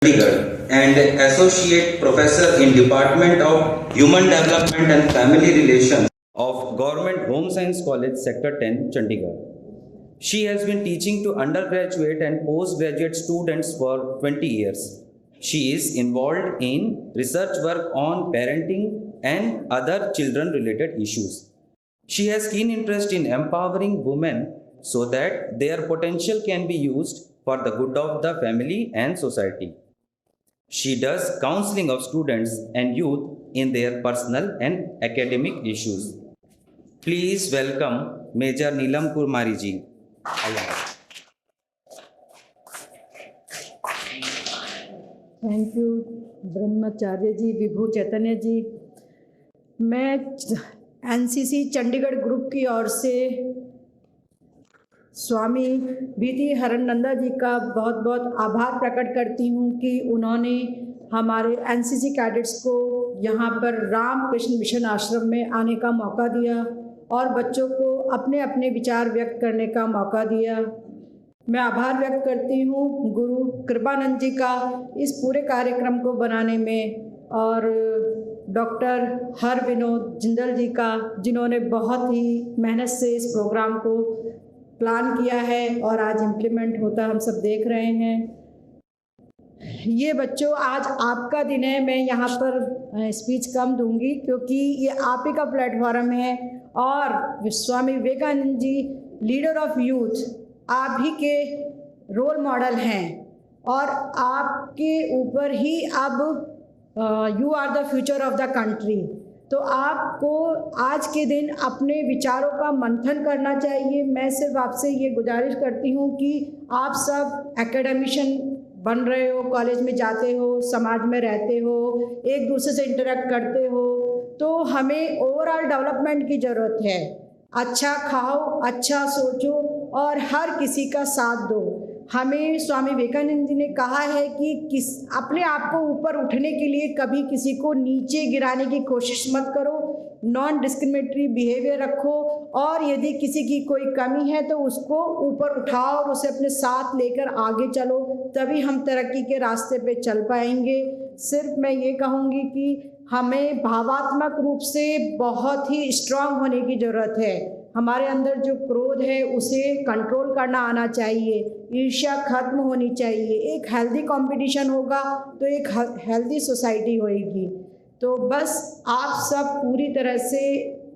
Chandigarh and Associate Professor in Department of Human Development and Family Relations of Government Home Science College, Sector 10, Chandigarh. She has been teaching to undergraduate and postgraduate students for 20 years. She is involved in research work on parenting and other children-related issues. She has keen interest in empowering women so that their potential can be used for the good of the family and society. She does counseling of students and youth in their personal and academic issues. Please welcome Major Neelam Kumari ji. Thank you Brahmacharya ji, Vibhu Chaitanya ji. मैं NCC Chandigarh group की ओर से स्वामी BT हरनंदा जी का बहुत बहुत आभार प्रकट करती हूँ कि उन्होंने हमारे एनसीसी कैडेट्स को यहाँ पर रामकृष्ण मिशन आश्रम में आने का मौका दिया और बच्चों को अपने अपने विचार व्यक्त करने का मौका दिया। मैं आभार व्यक्त करती हूँ गुरु कृपानंद जी का इस पूरे कार्यक्रम को बनाने में और डॉक्टर हर विनोद जिंदल जी का, जिन्होंने बहुत ही मेहनत से इस प्रोग्राम को प्लान किया है और आज इम्प्लीमेंट होता हम सब देख रहे हैं। ये बच्चों, आज आपका दिन है। मैं यहाँ पर स्पीच कम दूंगी क्योंकि ये आप ही का प्लेटफॉर्म है और Swami Vivekananda ji leader of youth आप ही के रोल मॉडल हैं और आपके ऊपर ही अब you are the future of the country. तो आपको आज के दिन अपने विचारों का मंथन करना चाहिए। मैं सिर्फ आपसे ये गुजारिश करती हूँ कि आप सब एकेडमिशियन बन रहे हो, कॉलेज में जाते हो, समाज में रहते हो, एक दूसरे से इंटरेक्ट करते हो, तो हमें ओवरऑल डेवलपमेंट की ज़रूरत है। अच्छा खाओ, अच्छा सोचो और हर किसी का साथ दो। हमें स्वामी विवेकानंद जी ने कहा है कि अपने आप को ऊपर उठने के लिए कभी किसी को नीचे गिराने की कोशिश मत करो, नॉन डिस्क्रिमिनेटरी बिहेवियर रखो और यदि किसी की कोई कमी है तो उसको ऊपर उठाओ और उसे अपने साथ लेकर आगे चलो, तभी हम तरक्की के रास्ते पे चल पाएंगे। सिर्फ मैं ये कहूँगी कि हमें भावात्मक रूप से बहुत ही स्ट्रांग होने की ज़रूरत है। हमारे अंदर जो क्रोध है उसे कंट्रोल करना आना चाहिए, ईर्ष्या खत्म होनी चाहिए। एक हेल्दी कंपटीशन होगा तो एक हेल्दी सोसाइटी होएगी। तो बस आप सब पूरी तरह से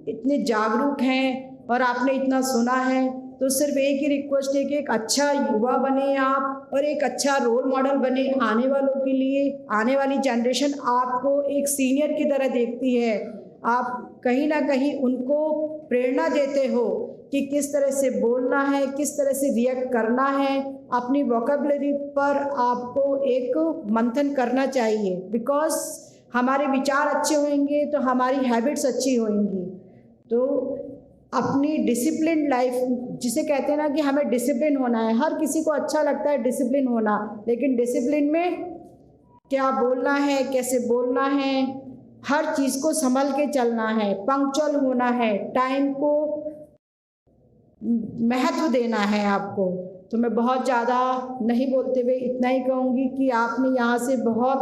इतने जागरूक हैं और आपने इतना सुना है, तो सिर्फ एक ही रिक्वेस्ट है कि एक अच्छा युवा बने आप और एक अच्छा रोल मॉडल बने आने वालों के लिए। आने वाली जनरेशन आपको एक सीनियर की तरह देखती है। आप कहीं ना कहीं उनको प्रेरणा देते हो कि किस तरह से बोलना है, किस तरह से रिएक्ट करना है। अपनी वोकैबुलरी पर आपको एक मंथन करना चाहिए, बिकॉज हमारे विचार अच्छे होंगे तो हमारी हैबिट्स अच्छी होंगी। तो अपनी डिसिप्लिन लाइफ, जिसे कहते हैं ना कि हमें डिसिप्लिन होना है, हर किसी को अच्छा लगता है डिसिप्लिन होना, लेकिन डिसिप्लिन में क्या बोलना है, कैसे बोलना है, हर चीज़ को संभल के चलना है, पंक्चुअल होना है, टाइम को महत्व देना है आपको। तो मैं बहुत ज़्यादा नहीं बोलते हुए इतना ही कहूँगी कि आपने यहाँ से बहुत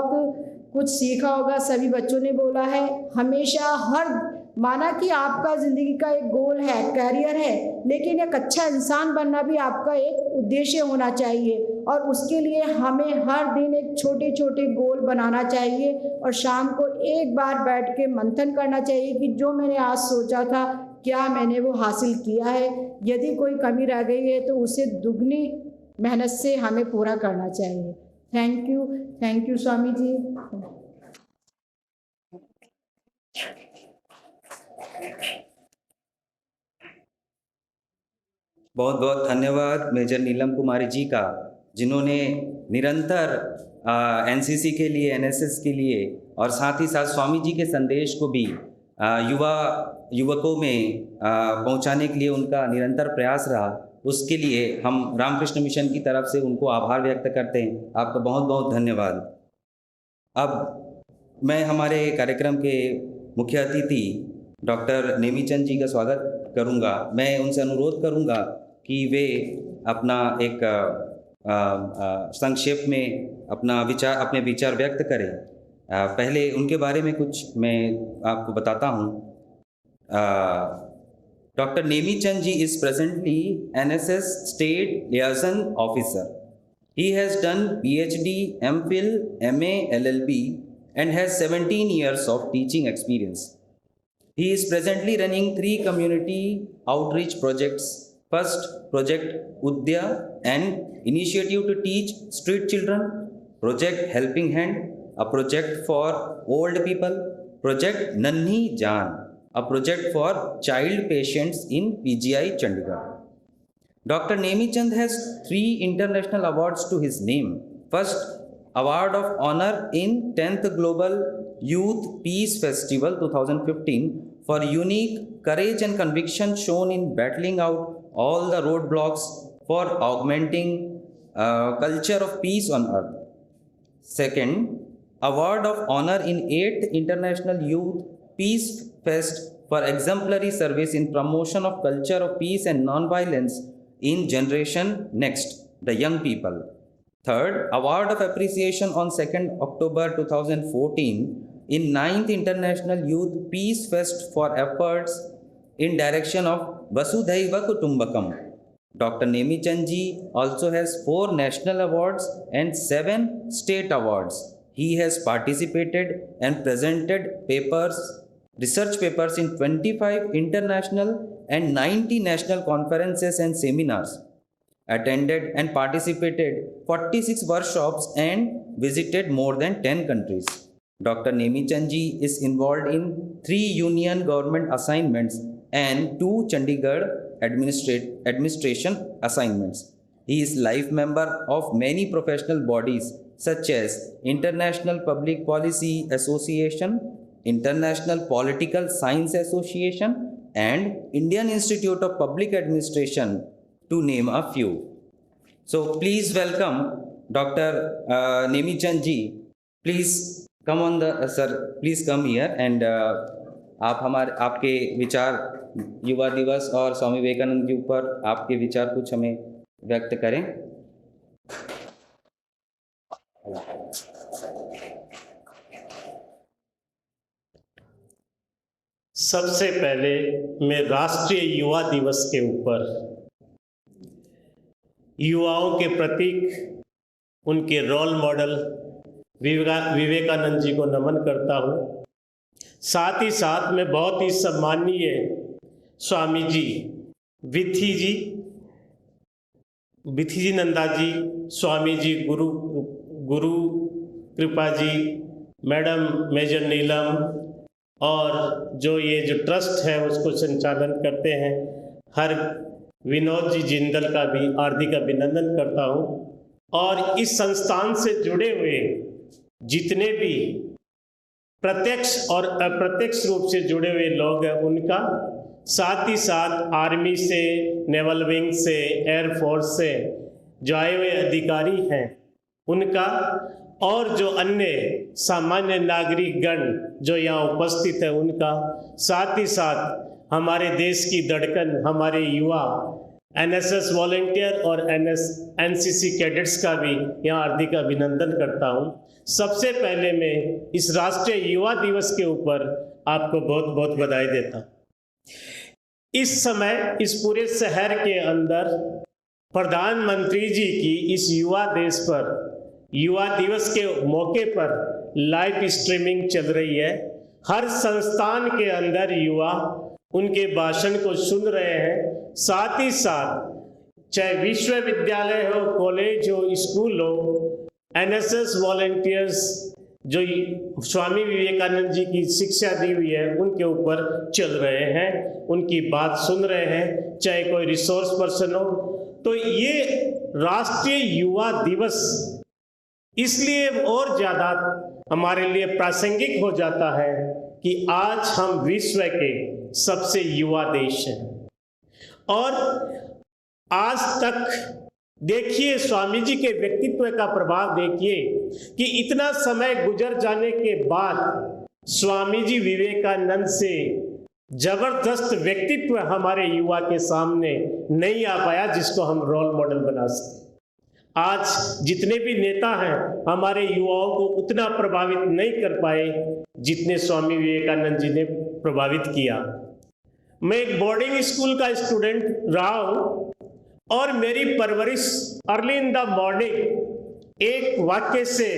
कुछ सीखा होगा। सभी बच्चों ने बोला है, हमेशा हर माना कि आपका ज़िंदगी का एक गोल है, करियर है, लेकिन एक अच्छा इंसान बनना भी आपका एक उद्देश्य होना चाहिए और उसके लिए हमें हर दिन एक छोटे छोटे गोल बनाना चाहिए और शाम को एक बार बैठ के मंथन करना चाहिए कि जो मैंने आज सोचा था क्या मैंने वो हासिल किया है। यदि कोई कमी रह गई है तो उसे दुगनी मेहनत से हमें पूरा करना चाहिए। Thank you Swami ji. बहुत बहुत धन्यवाद मेजर नीलम कुमारी जी का, जिन्होंने निरंतर एनसीसी के लिए, एनएसएस के लिए और साथ ही साथ स्वामी जी के संदेश को भी युवकों में पहुंचाने के लिए उनका निरंतर प्रयास रहा। उसके लिए हम रामकृष्ण मिशन की तरफ से उनको आभार व्यक्त करते हैं। आपका बहुत बहुत धन्यवाद। अब मैं हमारे कार्यक्रम के मुख्य अतिथि डॉक्टर नेमीचंद जी का स्वागत करूंगा। मैं उनसे अनुरोध करूंगा कि वे अपना एक संक्षेप में अपने विचार व्यक्त करें। पहले उनके बारे में कुछ मैं आपको बताता हूँ। Dr. Nemi Chand ji is presently NSS State Liaison Officer. He has done PhD, MPhil, MA, LLB and has 17 years of teaching experience. He is presently running 3 community outreach projects. First, Project Udya, an initiative to teach street children. Project Helping Hand, a project for old people. Project Nanhi Jaan, a project for child patients in PGI Chandigarh. Dr. Nemi Chand has 3 international awards to his name. First, Award of Honor in 10th Global Youth Peace Festival 2015 for unique courage and conviction shown in battling out all the roadblocks for augmenting culture of peace on earth. Second, Award of Honor in 8th International Youth Peace Fest for exemplary service in promotion of culture of peace and non-violence in Generation Next, the young people. Third, Award of Appreciation on 2nd October 2014 in 9th International Youth Peace Fest for efforts in direction of Vasudhaiva Kutumbakam. Dr. Nemi Chand ji also has 4 national awards and 7 state awards. He has participated and presented research papers in 25 international and 90 national conferences and seminars, attended and participated 46 workshops and visited more than 10 countries. Dr. Nemi Chand ji is involved in 3 union government assignments and 2 Chandigarh administration assignments. He is life member of many professional bodies such as International Public Policy Association, International Political Science Association and Indian Institute of Public Administration, to name a few. So please welcome Dr. Nemi Chand ji. Please come on sir, please come here and आपके विचार युवा दिवस और स्वामी विवेकानंद के ऊपर आपके विचार कुछ हमें व्यक्त करें। सबसे पहले मैं राष्ट्रीय युवा दिवस के ऊपर युवाओं के प्रतीक, उनके रोल मॉडल विवेकानंद जी को नमन करता हूँ। साथ ही साथ में बहुत ही सम्माननीय स्वामी जी विथी जी नंदा जी, स्वामी जी गुरु कृपा जी, मैडम मेजर नीलम और जो ट्रस्ट है उसको संचालन करते हैं हर विनोद जी जिंदल का भी हार्दिक अभिनंदन करता हूँ। और इस संस्थान से जुड़े हुए जितने भी प्रत्यक्ष और अप्रत्यक्ष रूप से जुड़े हुए लोग हैं उनका, साथ ही साथ आर्मी से, नेवल विंग से, एयरफोर्स से जो आए हुए अधिकारी हैं उनका, और जो अन्य सामान्य नागरिक गण जो यहाँ उपस्थित है उनका, साथ ही साथ हमारे देश की धड़कन हमारे युवा एनएसएस वॉलंटियर और एनसीसी कैडेट्स का भी यहाँ हार्दिक अभिनंदन करता हूँ। सबसे पहले मैं इस राष्ट्रीय युवा दिवस के ऊपर आपको बहुत बहुत बधाई देता हूँ। इस समय इस पूरे शहर के अंदर प्रधानमंत्री जी की इस युवा दिवस के मौके पर लाइव स्ट्रीमिंग चल रही है। हर संस्थान के अंदर युवा उनके भाषण को सुन रहे हैं। साथ ही साथ चाहे विश्वविद्यालय हो, कॉलेज हो, स्कूल हो, एनएसएस वॉलंटियर्स जो स्वामी विवेकानंद जी की शिक्षा दी हुई है उनके ऊपर चल रहे हैं, उनकी बात सुन रहे हैं, चाहे कोई रिसोर्स पर्सन हो। तो ये राष्ट्रीय युवा दिवस इसलिए और ज़्यादा हमारे लिए प्रासंगिक हो जाता है कि आज हम विश्व के सबसे युवा देश हैं। और आज तक देखिए स्वामी जी के व्यक्तित्व का प्रभाव देखिए कि इतना समय गुजर जाने के बाद स्वामी जी विवेकानंद से जबरदस्त व्यक्तित्व हमारे युवा के सामने नहीं आ पाया जिसको हम रोल मॉडल बना सकें। आज जितने भी नेता हैं हमारे युवाओं को उतना प्रभावित नहीं कर पाए जितने स्वामी विवेकानंद जी ने प्रभावित किया। मैं एक बोर्डिंग स्कूल का स्टूडेंट रहा हूँ और मेरी परवरिश अर्ली इन द मॉर्निंग एक वाक्य से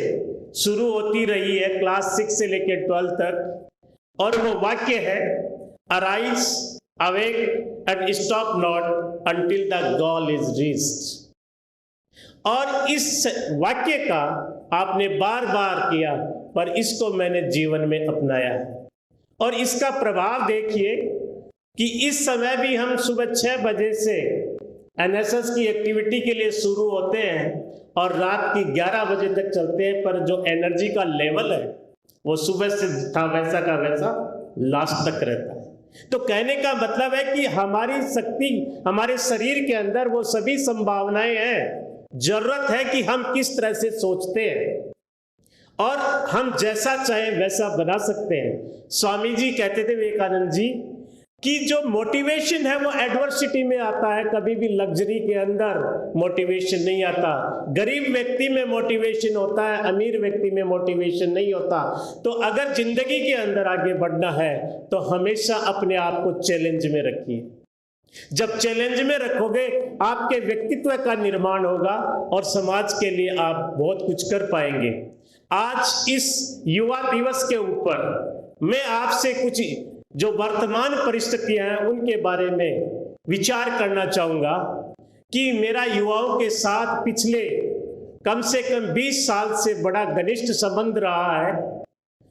शुरू होती रही है, क्लास 6 से लेकर 12 तक, और वो वाक्य है arise awake and stop not until the goal is reached. और इस वाक्य का आपने बार बार किया, पर इसको मैंने जीवन में अपनाया और इसका प्रभाव देखिए कि इस समय भी हम सुबह 6 बजे से एनएसएस की एक्टिविटी के लिए शुरू होते हैं और रात की 11 बजे तक चलते हैं, पर जो एनर्जी का लेवल है वो सुबह से था वैसा का वैसा लास्ट तक रहता है। तो कहने का मतलब है कि हमारी शक्ति, हमारे शरीर के अंदर वो सभी संभावनाएं हैं। जरूरत है कि हम किस तरह से सोचते हैं और हम जैसा चाहे वैसा बना सकते हैं। स्वामी जी कहते थे, विवेकानंद जी, कि जो मोटिवेशन है वो एडवर्सिटी में आता है, कभी भी लग्जरी के अंदर मोटिवेशन नहीं आता। गरीब व्यक्ति में मोटिवेशन होता है, अमीर व्यक्ति में मोटिवेशन नहीं होता। तो अगर जिंदगी के अंदर आगे बढ़ना है तो हमेशा अपने आप को चैलेंज में रखिए। जब चैलेंज में रखोगे आपके व्यक्तित्व का निर्माण होगा और समाज के लिए आप बहुत कुछ कर पाएंगे। आज इस युवा दिवस के ऊपर मैं आपसे कुछ जो वर्तमान परिस्थितियां हैं उनके बारे में विचार करना चाहूंगा कि मेरा युवाओं के साथ पिछले कम से कम 20 साल से बड़ा घनिष्ठ संबंध रहा है।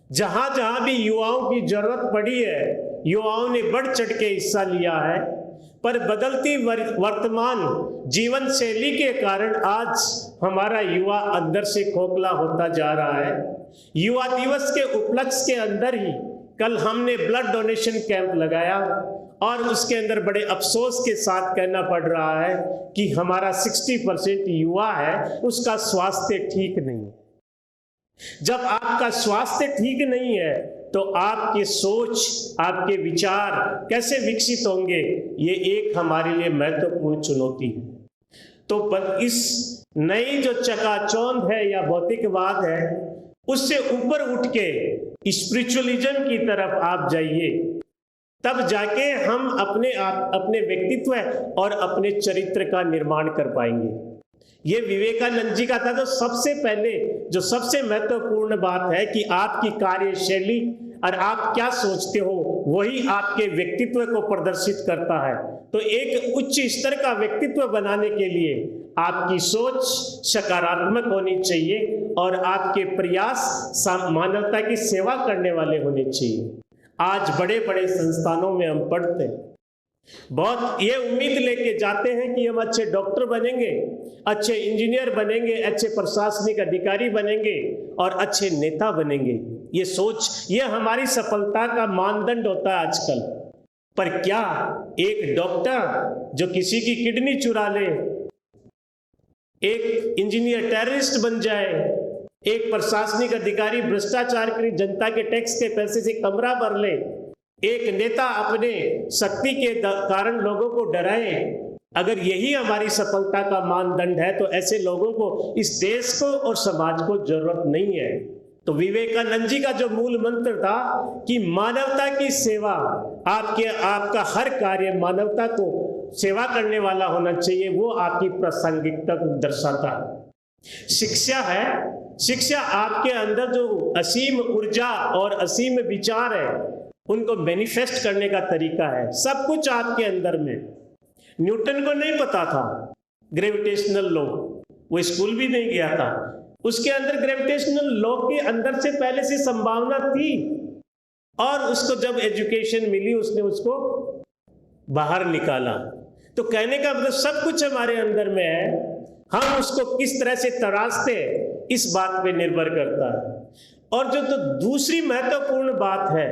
जहां जहां भी युवाओं की जरूरत पड़ी है, युवाओं ने बढ़ चढ़ के हिस्सा लिया है, पर बदलती वर्तमान जीवन शैली के कारण आज हमारा युवा अंदर से खोखला होता जा रहा है। युवा दिवस के उपलक्ष्य के अंदर ही कल हमने ब्लड डोनेशन कैंप लगाया और उसके अंदर बड़े अफसोस के साथ कहना पड़ रहा है कि हमारा 60% युवा है, उसका स्वास्थ्य ठीक नहीं है। जब आपका स्वास्थ्य ठीक नहीं है तो आपकी सोच, आपके विचार कैसे विकसित होंगे, ये एक हमारे लिए महत्वपूर्ण चुनौती है। तो इस नई जो चकाचौंध है या भौतिकवाद है, उससे ऊपर उठ के स्पिरिचुअलिज्म की तरफ आप जाइए, तब जाके हम अपने व्यक्तित्व और अपने चरित्र का निर्माण कर पाएंगे। ये विवेकानंद जी का था। तो सबसे पहले जो सबसे महत्वपूर्ण बात है कि आपकी कार्यशैली और आप क्या सोचते हो वही आपके व्यक्तित्व को प्रदर्शित करता है। तो एक उच्च स्तर का व्यक्तित्व बनाने के लिए आपकी सोच सकारात्मक होनी चाहिए और आपके प्रयास मानवता की सेवा करने वाले होने चाहिए। आज बड़े बड़े संस्थानों में हम पढ़ते हैं, बहुत ये उम्मीद लेके जाते हैं कि हम अच्छे डॉक्टर बनेंगे, अच्छे इंजीनियर बनेंगे, अच्छे प्रशासनिक अधिकारी बनेंगे और अच्छे नेता बनेंगे। ये सोच, ये हमारी सफलता का मानदंड होता है आजकल। पर क्या एक डॉक्टर जो किसी की किडनी चुरा ले, एक इंजीनियर टेररिस्ट बन जाए, एक प्रशासनिक अधिकारी भ्रष्टाचार करी, जनता के टैक्स के पैसे से कमरा भर ले, एक नेता अपने शक्ति के कारण लोगों को डराए, अगर यही हमारी सफलता का मानदंड है तो ऐसे लोगों को, इस देश को और समाज को जरूरत नहीं है। तो विवेकानंद जी का जो मूल मंत्र था कि मानवता की सेवा, आपका हर कार्य मानवता को सेवा करने वाला होना चाहिए, वो आपकी प्रासंगिकता को दर्शाता है। शिक्षा है, शिक्षा आपके अंदर जो असीम ऊर्जा और असीम विचार है उनको मैनिफेस्ट करने का तरीका है। सब कुछ आपके अंदर में। न्यूटन को नहीं पता था ग्रेविटेशनल लॉ, वो स्कूल भी नहीं गया था, उसके अंदर ग्रेविटेशनल लॉ के अंदर से पहले से संभावना थी और उसको जब एजुकेशन मिली उसने उसको बाहर निकाला। तो कहने का मतलब सब कुछ हमारे अंदर में है, हम उसको किस तरह से तराशते इस बात पे निर्भर करता है। और जो तो दूसरी महत्वपूर्ण बात है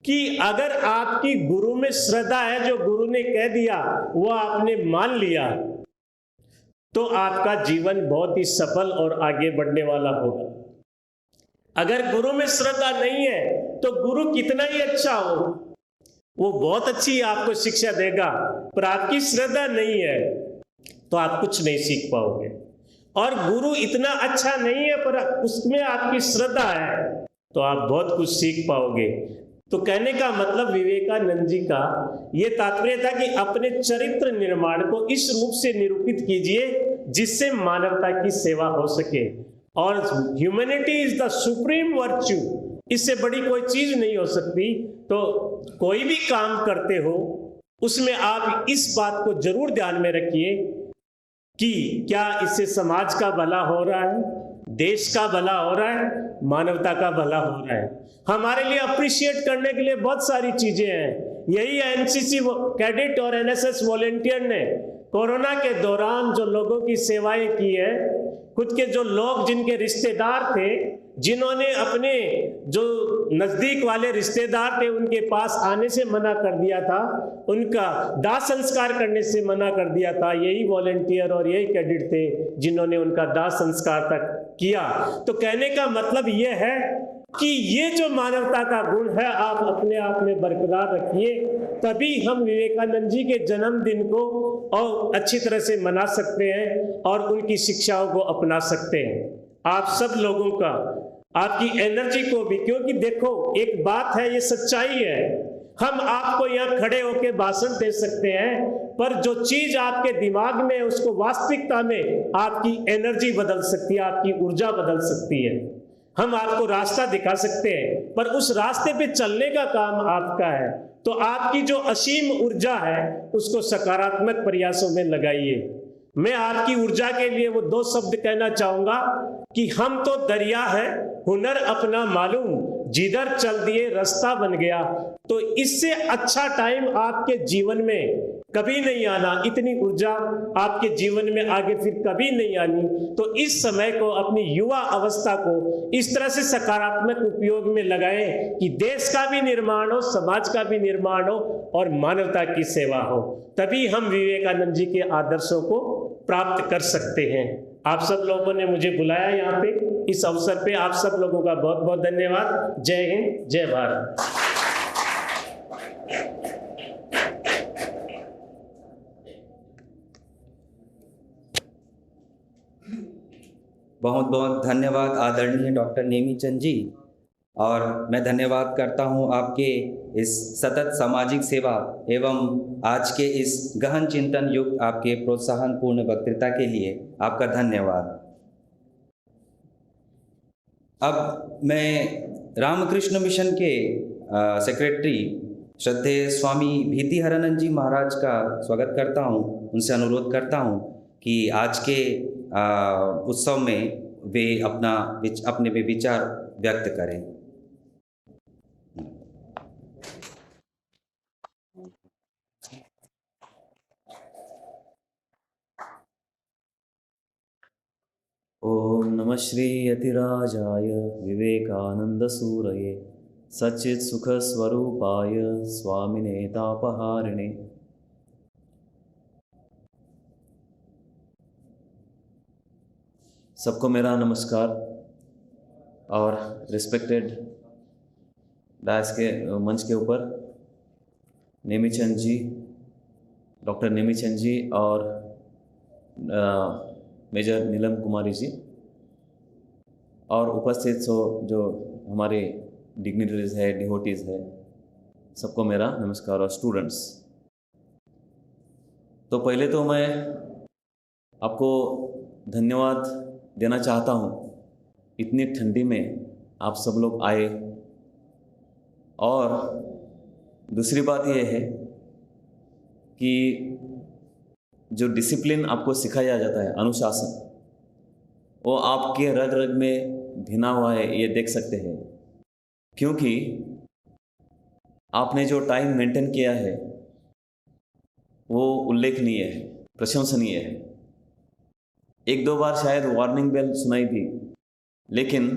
कि अगर आपकी गुरु में श्रद्धा है, जो गुरु ने कह दिया वो आपने मान लिया, तो आपका जीवन बहुत ही सफल और आगे बढ़ने वाला होगा। अगर गुरु में श्रद्धा नहीं है तो गुरु कितना ही अच्छा हो, वो बहुत अच्छी आपको शिक्षा देगा, पर आपकी श्रद्धा नहीं है तो आप कुछ नहीं सीख पाओगे। और गुरु इतना अच्छा नहीं है पर उसमें आपकी श्रद्धा है तो आप बहुत कुछ सीख पाओगे। तो कहने का मतलब विवेकानंद जी का ये तात्पर्य था कि अपने चरित्र निर्माण को इस रूप से निरूपित कीजिए जिससे मानवता की सेवा हो सके। और humanity is the supreme virtue, इससे बड़ी कोई चीज नहीं हो सकती। तो कोई भी काम करते हो उसमें आप इस बात को जरूर ध्यान में रखिए कि क्या इससे समाज का भला हो रहा है, देश का भला हो रहा है, मानवता का भला हो रहा है। हमारे लिए अप्रिशिएट करने के लिए बहुत सारी चीजें हैं। यही एनसीसी कैडेट और एनएसएस वॉलेंटियर ने कोरोना के दौरान जो लोगों की सेवाएं की है, खुद के जो लोग जिनके रिश्तेदार थे, जिन्होंने अपने जो नजदीक वाले रिश्तेदार थे उनके पास आने से मना कर दिया था, उनका दाह संस्कार करने से मना कर दिया था, यही वॉलेंटियर और यही कैडेट थे जिन्होंने उनका दाह संस्कार तक किया। तो कहने का मतलब ये है कि ये जो मानवता का गुण है आप अपने आप में बरकरार रखिए, तभी हम विवेकानंद जी के जन्मदिन को और अच्छी तरह से मना सकते हैं और उनकी शिक्षाओं को अपना सकते हैं। आप सब लोगों का, आपकी एनर्जी को भी, क्योंकि देखो एक बात है, ये सच्चाई है, हम आपको यहाँ खड़े होकर भाषण दे सकते हैं पर जो चीज आपके दिमाग में है उसको वास्तविकता में आपकी एनर्जी बदल सकती है, आपकी ऊर्जा बदल सकती है। हम आपको रास्ता दिखा सकते हैं पर उस रास्ते पे चलने का काम आपका है। तो आपकी जो असीम ऊर्जा है उसको सकारात्मक प्रयासों में लगाइए। मैं आपकी ऊर्जा के लिए वो दो शब्द कहना चाहूंगा कि हम तो दरिया है, हुनर अपना मालूम, जिधर चल दिए रास्ता बन गया। तो इससे अच्छा टाइम आपके जीवन में कभी नहीं आना, इतनी ऊर्जा आपके जीवन में आगे फिर कभी नहीं आनी। तो इस समय को, अपनी युवा अवस्था को इस तरह से सकारात्मक उपयोग में लगाएं कि देश का भी निर्माण हो, समाज का भी निर्माण हो और मानवता की सेवा हो। तभी हम विवेकानंद जी के आदर्शों को प्राप्त कर सकते हैं। आप सब लोगों ने मुझे बुलाया यहाँ पे, इस अवसर पे आप सब लोगों का बहुत बहुत धन्यवाद। जय हिंद, जय भारत। बहुत बहुत धन्यवाद आदरणीय डॉक्टर नेमीचंद जी। और मैं धन्यवाद करता हूं आपके इस सतत सामाजिक सेवा एवं आज के इस गहन चिंतन युक्त आपके प्रोत्साहनपूर्ण वक्तृता के लिए आपका धन्यवाद। अब मैं रामकृष्ण मिशन के सेक्रेटरी श्रद्धेय स्वामी भीति हरानंद जी महाराज का स्वागत करता हूं। उनसे अनुरोध करता हूं कि आज के उत्सव में वे अपने विचार व्यक्त करें। ओम नमः श्री यतिराजाय विवेकानंद सूरये सच्चित् सुख स्वरूपाय स्वामिने तापहारिणे। सबको मेरा नमस्कार और रिस्पेक्टेड डायस के मंच के ऊपर नेमीचंद जी, डॉक्टर नेमीचंद जी और मेजर नीलम कुमारी जी और उपस्थित जो हमारे डिग्निटरीज है, डिवोटीज है, सबको मेरा नमस्कार और स्टूडेंट्स। तो पहले तो मैं आपको धन्यवाद देना चाहता हूँ, इतनी ठंडी में आप सब लोग आए। और दूसरी बात यह है कि जो डिसिप्लिन आपको सिखाया जाता है, अनुशासन, वो आपके रग रग में भिना हुआ है, ये देख सकते हैं। क्योंकि आपने जो टाइम मेंटेन किया है वो उल्लेखनीय है, प्रशंसनीय है। एक दो बार शायद वार्निंग बेल सुनाई थी, लेकिन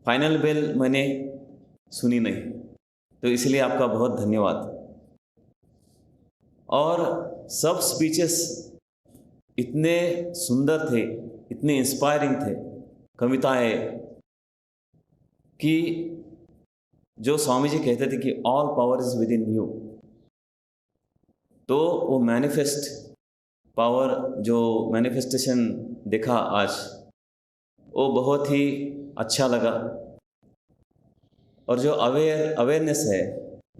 फाइनल बेल मैंने सुनी नहीं, तो इसलिए आपका बहुत धन्यवाद। और सब स्पीचेस इतने सुंदर थे, इतने इंस्पायरिंग थे, कविताएं, कि जो स्वामी जी कहते थे कि all power is with in you, तो वो मैनिफेस्ट पावर, जो मैनिफेस्टेशन देखा आज, वो बहुत ही अच्छा लगा। और जो अवेयरनेस है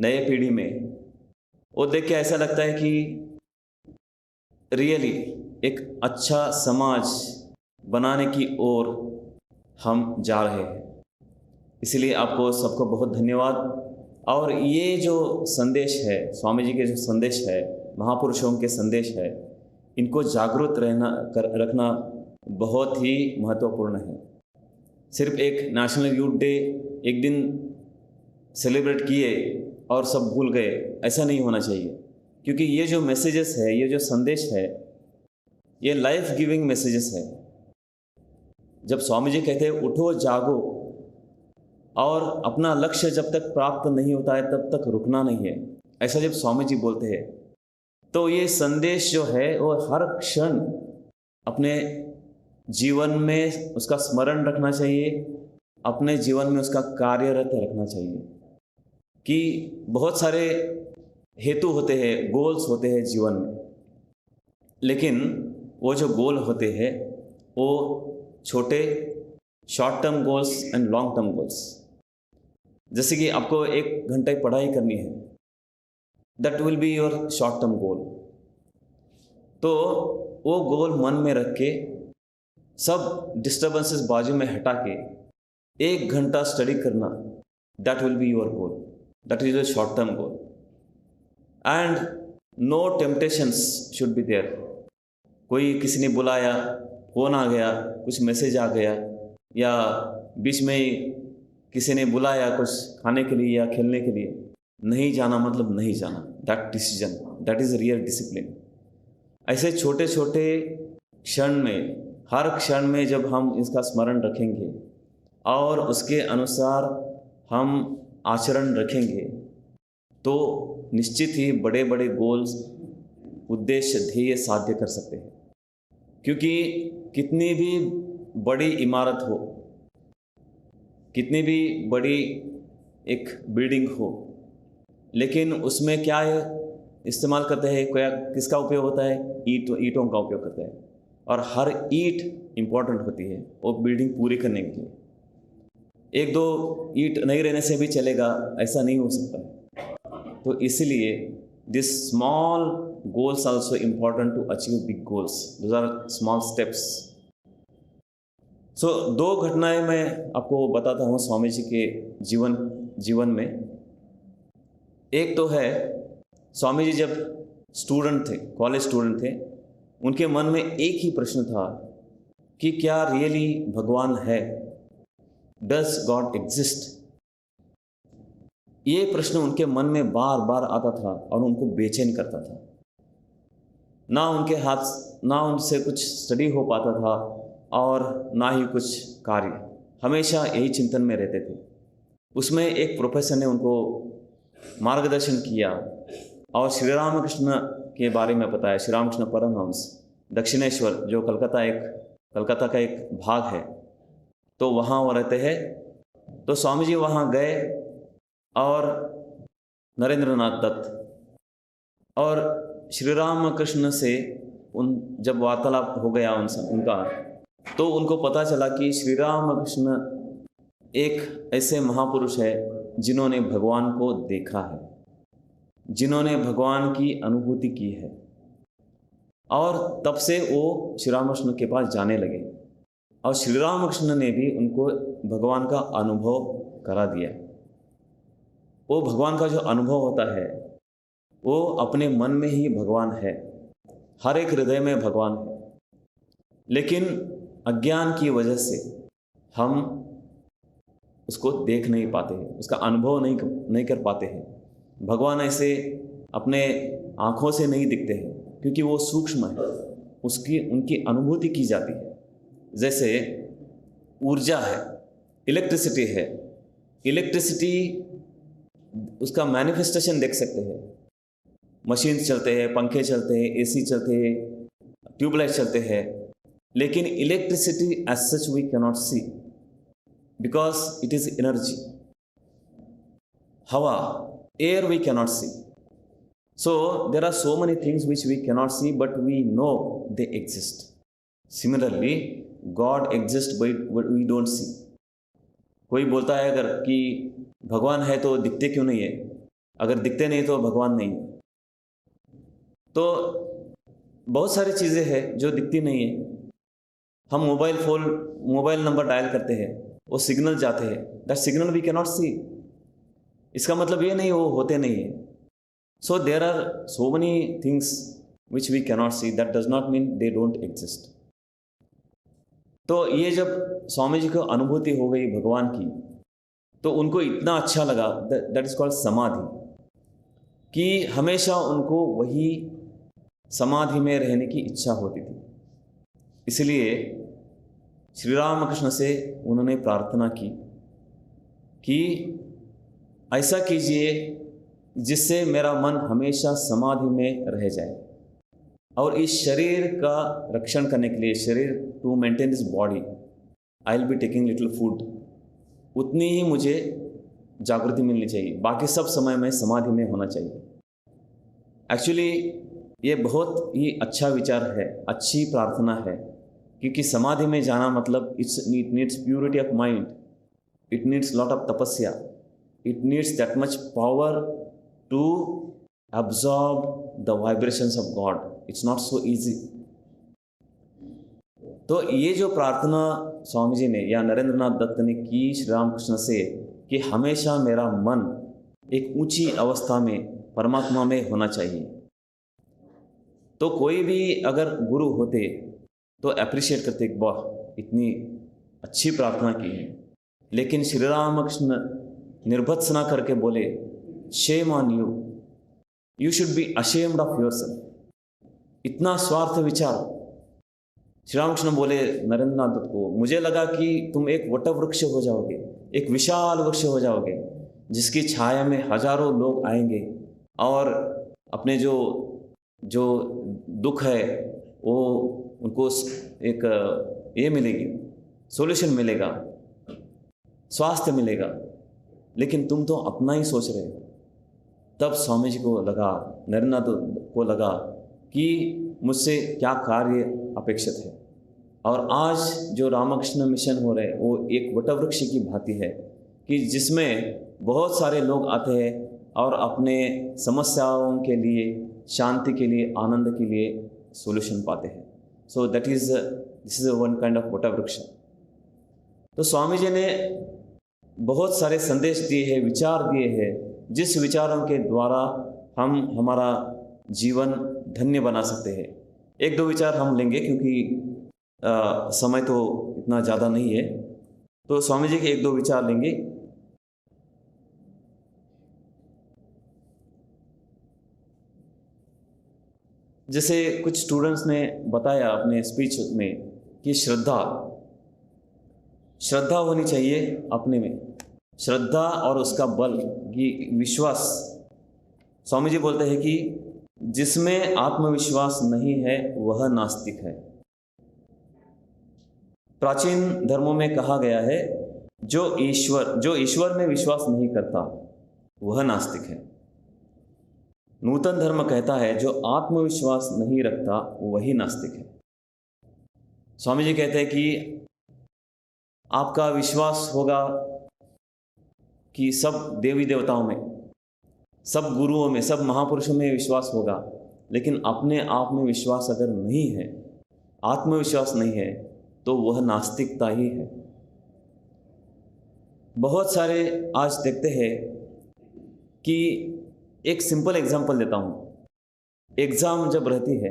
नए पीढ़ी में, वो देख के ऐसा लगता है कि रियली एक अच्छा समाज बनाने की ओर हम जा रहे हैं। इसलिए आपको सबको बहुत धन्यवाद। और ये जो संदेश है, स्वामी जी के जो संदेश है, महापुरुषों के संदेश है, इनको जागरूक रखना बहुत ही महत्वपूर्ण है। सिर्फ एक नेशनल यूथ डे एक दिन सेलिब्रेट किए और सब भूल गए, ऐसा नहीं होना चाहिए। क्योंकि ये जो मैसेजेस है, ये जो संदेश है, ये लाइफ गिविंग मैसेजेस है। जब स्वामी जी कहते हैं उठो जागो, और अपना लक्ष्य जब तक प्राप्त नहीं होता है तब तक रुकना नहीं है, ऐसा जब स्वामी जी बोलते हैं, तो ये संदेश जो है वो हर क्षण अपने जीवन में उसका स्मरण रखना चाहिए, अपने जीवन में उसका कार्यरत रखना चाहिए। कि बहुत सारे हेतु होते हैं, गोल्स होते हैं जीवन में, लेकिन वो जो गोल होते हैं वो छोटे short term goals and long term goals. जैसे कि आपको 1 घंटे पढ़ाई करनी है, that will be your short term गोल। तो वो गोल मन में रख के सब डिस्टर्बेंसेस बाजू में हटा के 1 घंटा स्टडी करना, that will be your goal, that is your short term goal. And no temptations should be there. कोई किसी ने बुलाया, फ़ोन आ गया, कुछ मैसेज आ गया, या बीच में ही किसी ने बुलाया कुछ खाने के लिए या खेलने के लिए, नहीं जाना मतलब नहीं जाना। That decision, that is real discipline. ऐसे छोटे छोटे क्षण में, हर क्षण में जब हम इसका स्मरण रखेंगे और उसके अनुसार हम आचरण रखेंगे, तो निश्चित ही बड़े बड़े गोल्स, उद्देश्य, ध्येय साध्य कर सकते हैं। क्योंकि कितनी भी बड़ी इमारत हो, कितनी भी बड़ी एक बिल्डिंग हो, लेकिन उसमें क्या है इस्तेमाल करते हैं, किसका उपयोग होता है? ईंटों का उपयोग करते हैं। और हर ईंट इम्पॉर्टेंट होती है वो बिल्डिंग पूरी करने के लिए। 1-2 ईंट नहीं रहने से भी चलेगा, ऐसा नहीं हो सकता। तो इसलिए this small goals also important to achieve big goals. Those are small steps. So 2 घटनाएं मैं आपको बताता हूँ स्वामी जी के जीवन में। एक तो है, स्वामी जी जब स्टूडेंट थे, कॉलेज स्टूडेंट थे, उनके मन में एक ही प्रश्न था कि क्या रियली भगवान है? Does God exist? ये प्रश्न उनके मन में बार बार आता था और उनको बेचैन करता था। ना उनसे कुछ स्टडी हो पाता था और ना ही कुछ कार्य, हमेशा यही चिंतन में रहते थे। उसमें एक प्रोफेसर ने उनको मार्गदर्शन किया और श्री रामकृष्ण के बारे में बताया। श्री रामकृष्ण परमहंस दक्षिणेश्वर, जो कलकत्ता का एक भाग है, तो वहाँ वो रहते हैं। तो स्वामी जी वहाँ गए और नरेंद्रनाथ दत्त और श्री राम कृष्ण से जब वार्तालाप हो गया उनका, तो उनको पता चला कि श्री राम कृष्ण एक ऐसे महापुरुष है जिन्होंने भगवान को देखा है, जिन्होंने भगवान की अनुभूति की है। और तब से वो श्री रामकृष्ण के पास जाने लगे और श्री रामकृष्ण ने भी उनको भगवान का अनुभव करा दिया। वो भगवान का जो अनुभव होता है वो अपने मन में ही भगवान है, हर एक हृदय में भगवान है। लेकिन अज्ञान की वजह से हम उसको देख नहीं पाते हैं, उसका अनुभव नहीं कर पाते हैं। भगवान ऐसे अपने आँखों से नहीं दिखते हैं क्योंकि वो सूक्ष्म है, उनकी अनुभूति की जाती है। जैसे ऊर्जा है, इलेक्ट्रिसिटी है, इलेक्ट्रिसिटी उसका मैनिफेस्टेशन देख सकते हैं। मशीन चलते हैं, पंखे चलते हैं, एसी चलते हैं, ट्यूबलाइट चलते हैं, लेकिन electricity as such we cannot see because it is energy. हवा, air we cannot see. So there are so many things which we cannot see but we know they exist. Similarly God exist but we don't see. कोई बोलता है अगर कि भगवान है तो दिखते क्यों नहीं है, अगर दिखते नहीं तो भगवान नहीं है। तो बहुत सारी चीज़ें हैं जो दिखती नहीं है। हम मोबाइल नंबर डायल करते हैं, वो सिग्नल जाते हैं, that signal we can not see. इसका मतलब ये नहीं वो होते नहीं है। So there are so many things which we can not see, that does not mean they don't exist. तो ये जब स्वामी जी को अनुभूति हो गई भगवान की, तो उनको इतना अच्छा लगा, दैट इज कॉल्ड समाधि, कि हमेशा उनको वही समाधि में रहने की इच्छा होती थी। इसलिए श्री रामकृष्ण से उन्होंने प्रार्थना की कि ऐसा कीजिए जिससे मेरा मन हमेशा समाधि में रह जाए, और इस शरीर का रक्षण करने के लिए, शरीर to maintain this body, I will be taking little food, उतनी ही मुझे जागृति मिलनी चाहिए, बाकी सब समय में समाधि में होना चाहिए। एक्चुअली ये बहुत ही अच्छा विचार है, अच्छी प्रार्थना है, क्योंकि समाधि में जाना मतलब it needs purity of mind, it needs lot of tapasya, it needs that much power to absorb the vibrations of God. It's not so easy. तो ये जो प्रार्थना स्वामी जी ने या नरेंद्रनाथ दत्त ने की श्री रामकृष्ण से कि हमेशा मेरा मन एक ऊंची अवस्था में परमात्मा में होना चाहिए, तो कोई भी अगर गुरु होते तो अप्रिशिएट करते, वाह इतनी अच्छी प्रार्थना की है। लेकिन श्री रामकृष्ण निर्भत्सना करके बोले, shame on you, you should be ashamed of yourself. इतना स्वार्थ विचार। श्री रामकृष्ण बोले नरेंद्रनाथ दत्त को, मुझे लगा कि तुम एक वट वृक्ष हो जाओगे, एक विशाल वृक्ष हो जाओगे, जिसकी छाया में हजारों लोग आएंगे और अपने जो दुख है वो उनको एक ये मिलेगी, सॉल्यूशन मिलेगा, स्वास्थ्य मिलेगा, लेकिन तुम तो अपना ही सोच रहे हो। तब स्वामी जी को लगा, नरेंद्रनाथ को लगा कि मुझसे क्या कार्य अपेक्षित है। और आज जो रामकृष्ण मिशन हो रहे हैं वो एक वटवृक्ष की भांति है कि जिसमें बहुत सारे लोग आते हैं और अपने समस्याओं के लिए, शांति के लिए, आनंद के लिए सॉल्यूशन पाते हैं। So this is one kind of वटवृक्ष। तो स्वामी जी ने बहुत सारे संदेश दिए हैं, विचार दिए हैं, जिस विचारों के द्वारा हम हमारा जीवन धन्य बना सकते हैं। एक दो विचार हम लेंगे क्योंकि समय तो इतना ज़्यादा नहीं है, तो स्वामी जी के एक दो विचार लेंगे। जैसे कुछ स्टूडेंट्स ने बताया अपने स्पीच में कि श्रद्धा होनी चाहिए अपने में, श्रद्धा और उसका बल, ये विश्वास। स्वामी जी बोलते हैं कि जिसमें आत्मविश्वास नहीं है वह नास्तिक है। प्राचीन धर्मों में कहा गया है जो ईश्वर में विश्वास नहीं करता वह नास्तिक है। नूतन धर्म कहता है जो आत्मविश्वास नहीं रखता वही नास्तिक है। स्वामी जी कहते हैं कि आपका विश्वास होगा कि सब देवी देवताओं में, सब गुरुओं में, सब महापुरुषों में विश्वास होगा, लेकिन अपने आप में विश्वास अगर नहीं है, आत्मविश्वास नहीं है, तो वह नास्तिकता ही है। बहुत सारे आज देखते हैं कि एक सिंपल एग्जांपल देता हूँ। एग्ज़ाम जब रहती है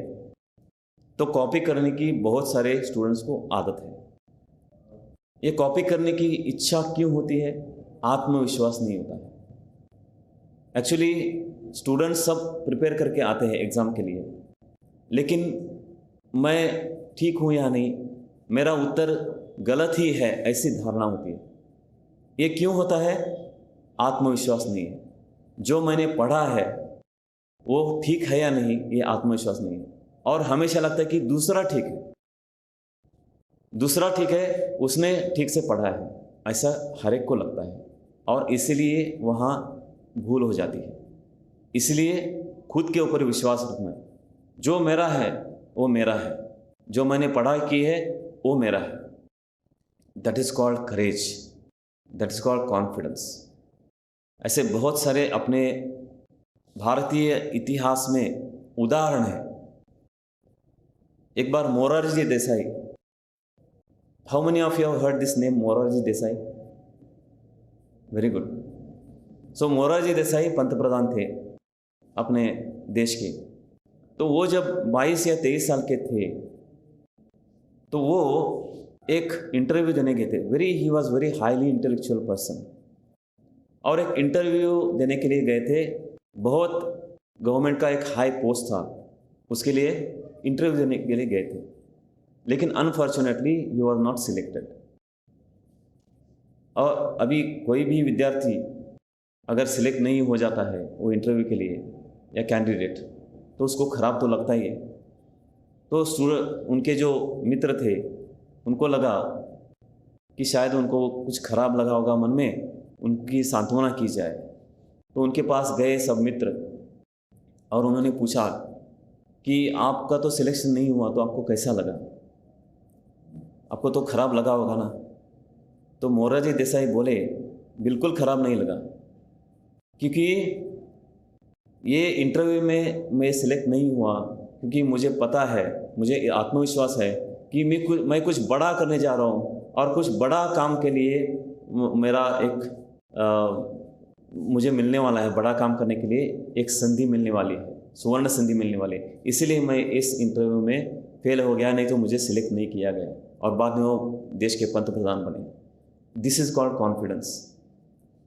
तो कॉपी करने की बहुत सारे स्टूडेंट्स को आदत है। ये कॉपी करने की इच्छा क्यों होती है? आत्मविश्वास नहीं होता है। एक्चुअली स्टूडेंट्स सब प्रिपेयर करके आते हैं एग्ज़ाम के लिए, लेकिन मैं ठीक हूँ या नहीं, मेरा उत्तर गलत ही है, ऐसी धारणा होती है। ये क्यों होता है? आत्मविश्वास नहीं है। जो मैंने पढ़ा है वो ठीक है या नहीं, ये आत्मविश्वास नहीं है। और हमेशा लगता है कि दूसरा ठीक है, दूसरा ठीक है, उसने ठीक से पढ़ा है, ऐसा हर एक को लगता है, और इसीलिए वहाँ भूल हो जाती है। इसलिए खुद के ऊपर विश्वास रखना है। जो मेरा है वो मेरा है, जो मैंने पढ़ाई की है वो मेरा है। That is called courage, that is called confidence. ऐसे बहुत सारे अपने भारतीय इतिहास में उदाहरण हैं। एक बार Morarji Desai, how many of you have heard this name Morarji Desai? Very good. So Morarji Desai पंतप्रधान थे अपने देश के। तो वो जब 22 या 23 साल के थे तो वो एक इंटरव्यू देने गए थे। He was very highly intellectual person, और एक इंटरव्यू देने के लिए गए थे। बहुत गवर्नमेंट का एक हाई पोस्ट था, उसके लिए इंटरव्यू देने के लिए गए थे, लेकिन unfortunately he was not selected. और अभी कोई भी विद्यार्थी अगर सिलेक्ट नहीं हो जाता है वो इंटरव्यू के लिए या कैंडिडेट, तो उसको ख़राब तो लगता ही है। तो उनके जो मित्र थे उनको लगा कि शायद उनको कुछ खराब लगा होगा मन में, उनकी सांत्वना की जाए। तो उनके पास गए सब मित्र और उन्होंने पूछा कि आपका तो सिलेक्शन नहीं हुआ तो आपको कैसा लगा? आपको तो खराब लगा होगा ना? तो मोरारजी देसाई बोले बिल्कुल खराब नहीं लगा, क्योंकि ये इंटरव्यू में मैं सिलेक्ट नहीं हुआ क्योंकि मुझे पता है, मुझे आत्मविश्वास है कि मैं कुछ बड़ा करने जा रहा हूँ, और कुछ बड़ा काम के लिए मेरा एक मुझे मिलने वाला है। बड़ा काम करने के लिए एक संधि मिलने वाली है, सुवर्ण संधि मिलने वाली है। इसीलिए मैं इस इंटरव्यू में फेल हो गया, नहीं तो मुझे सिलेक्ट नहीं किया गया, और बाद में वो देश के पंतप्रधान बने। This is called confidence.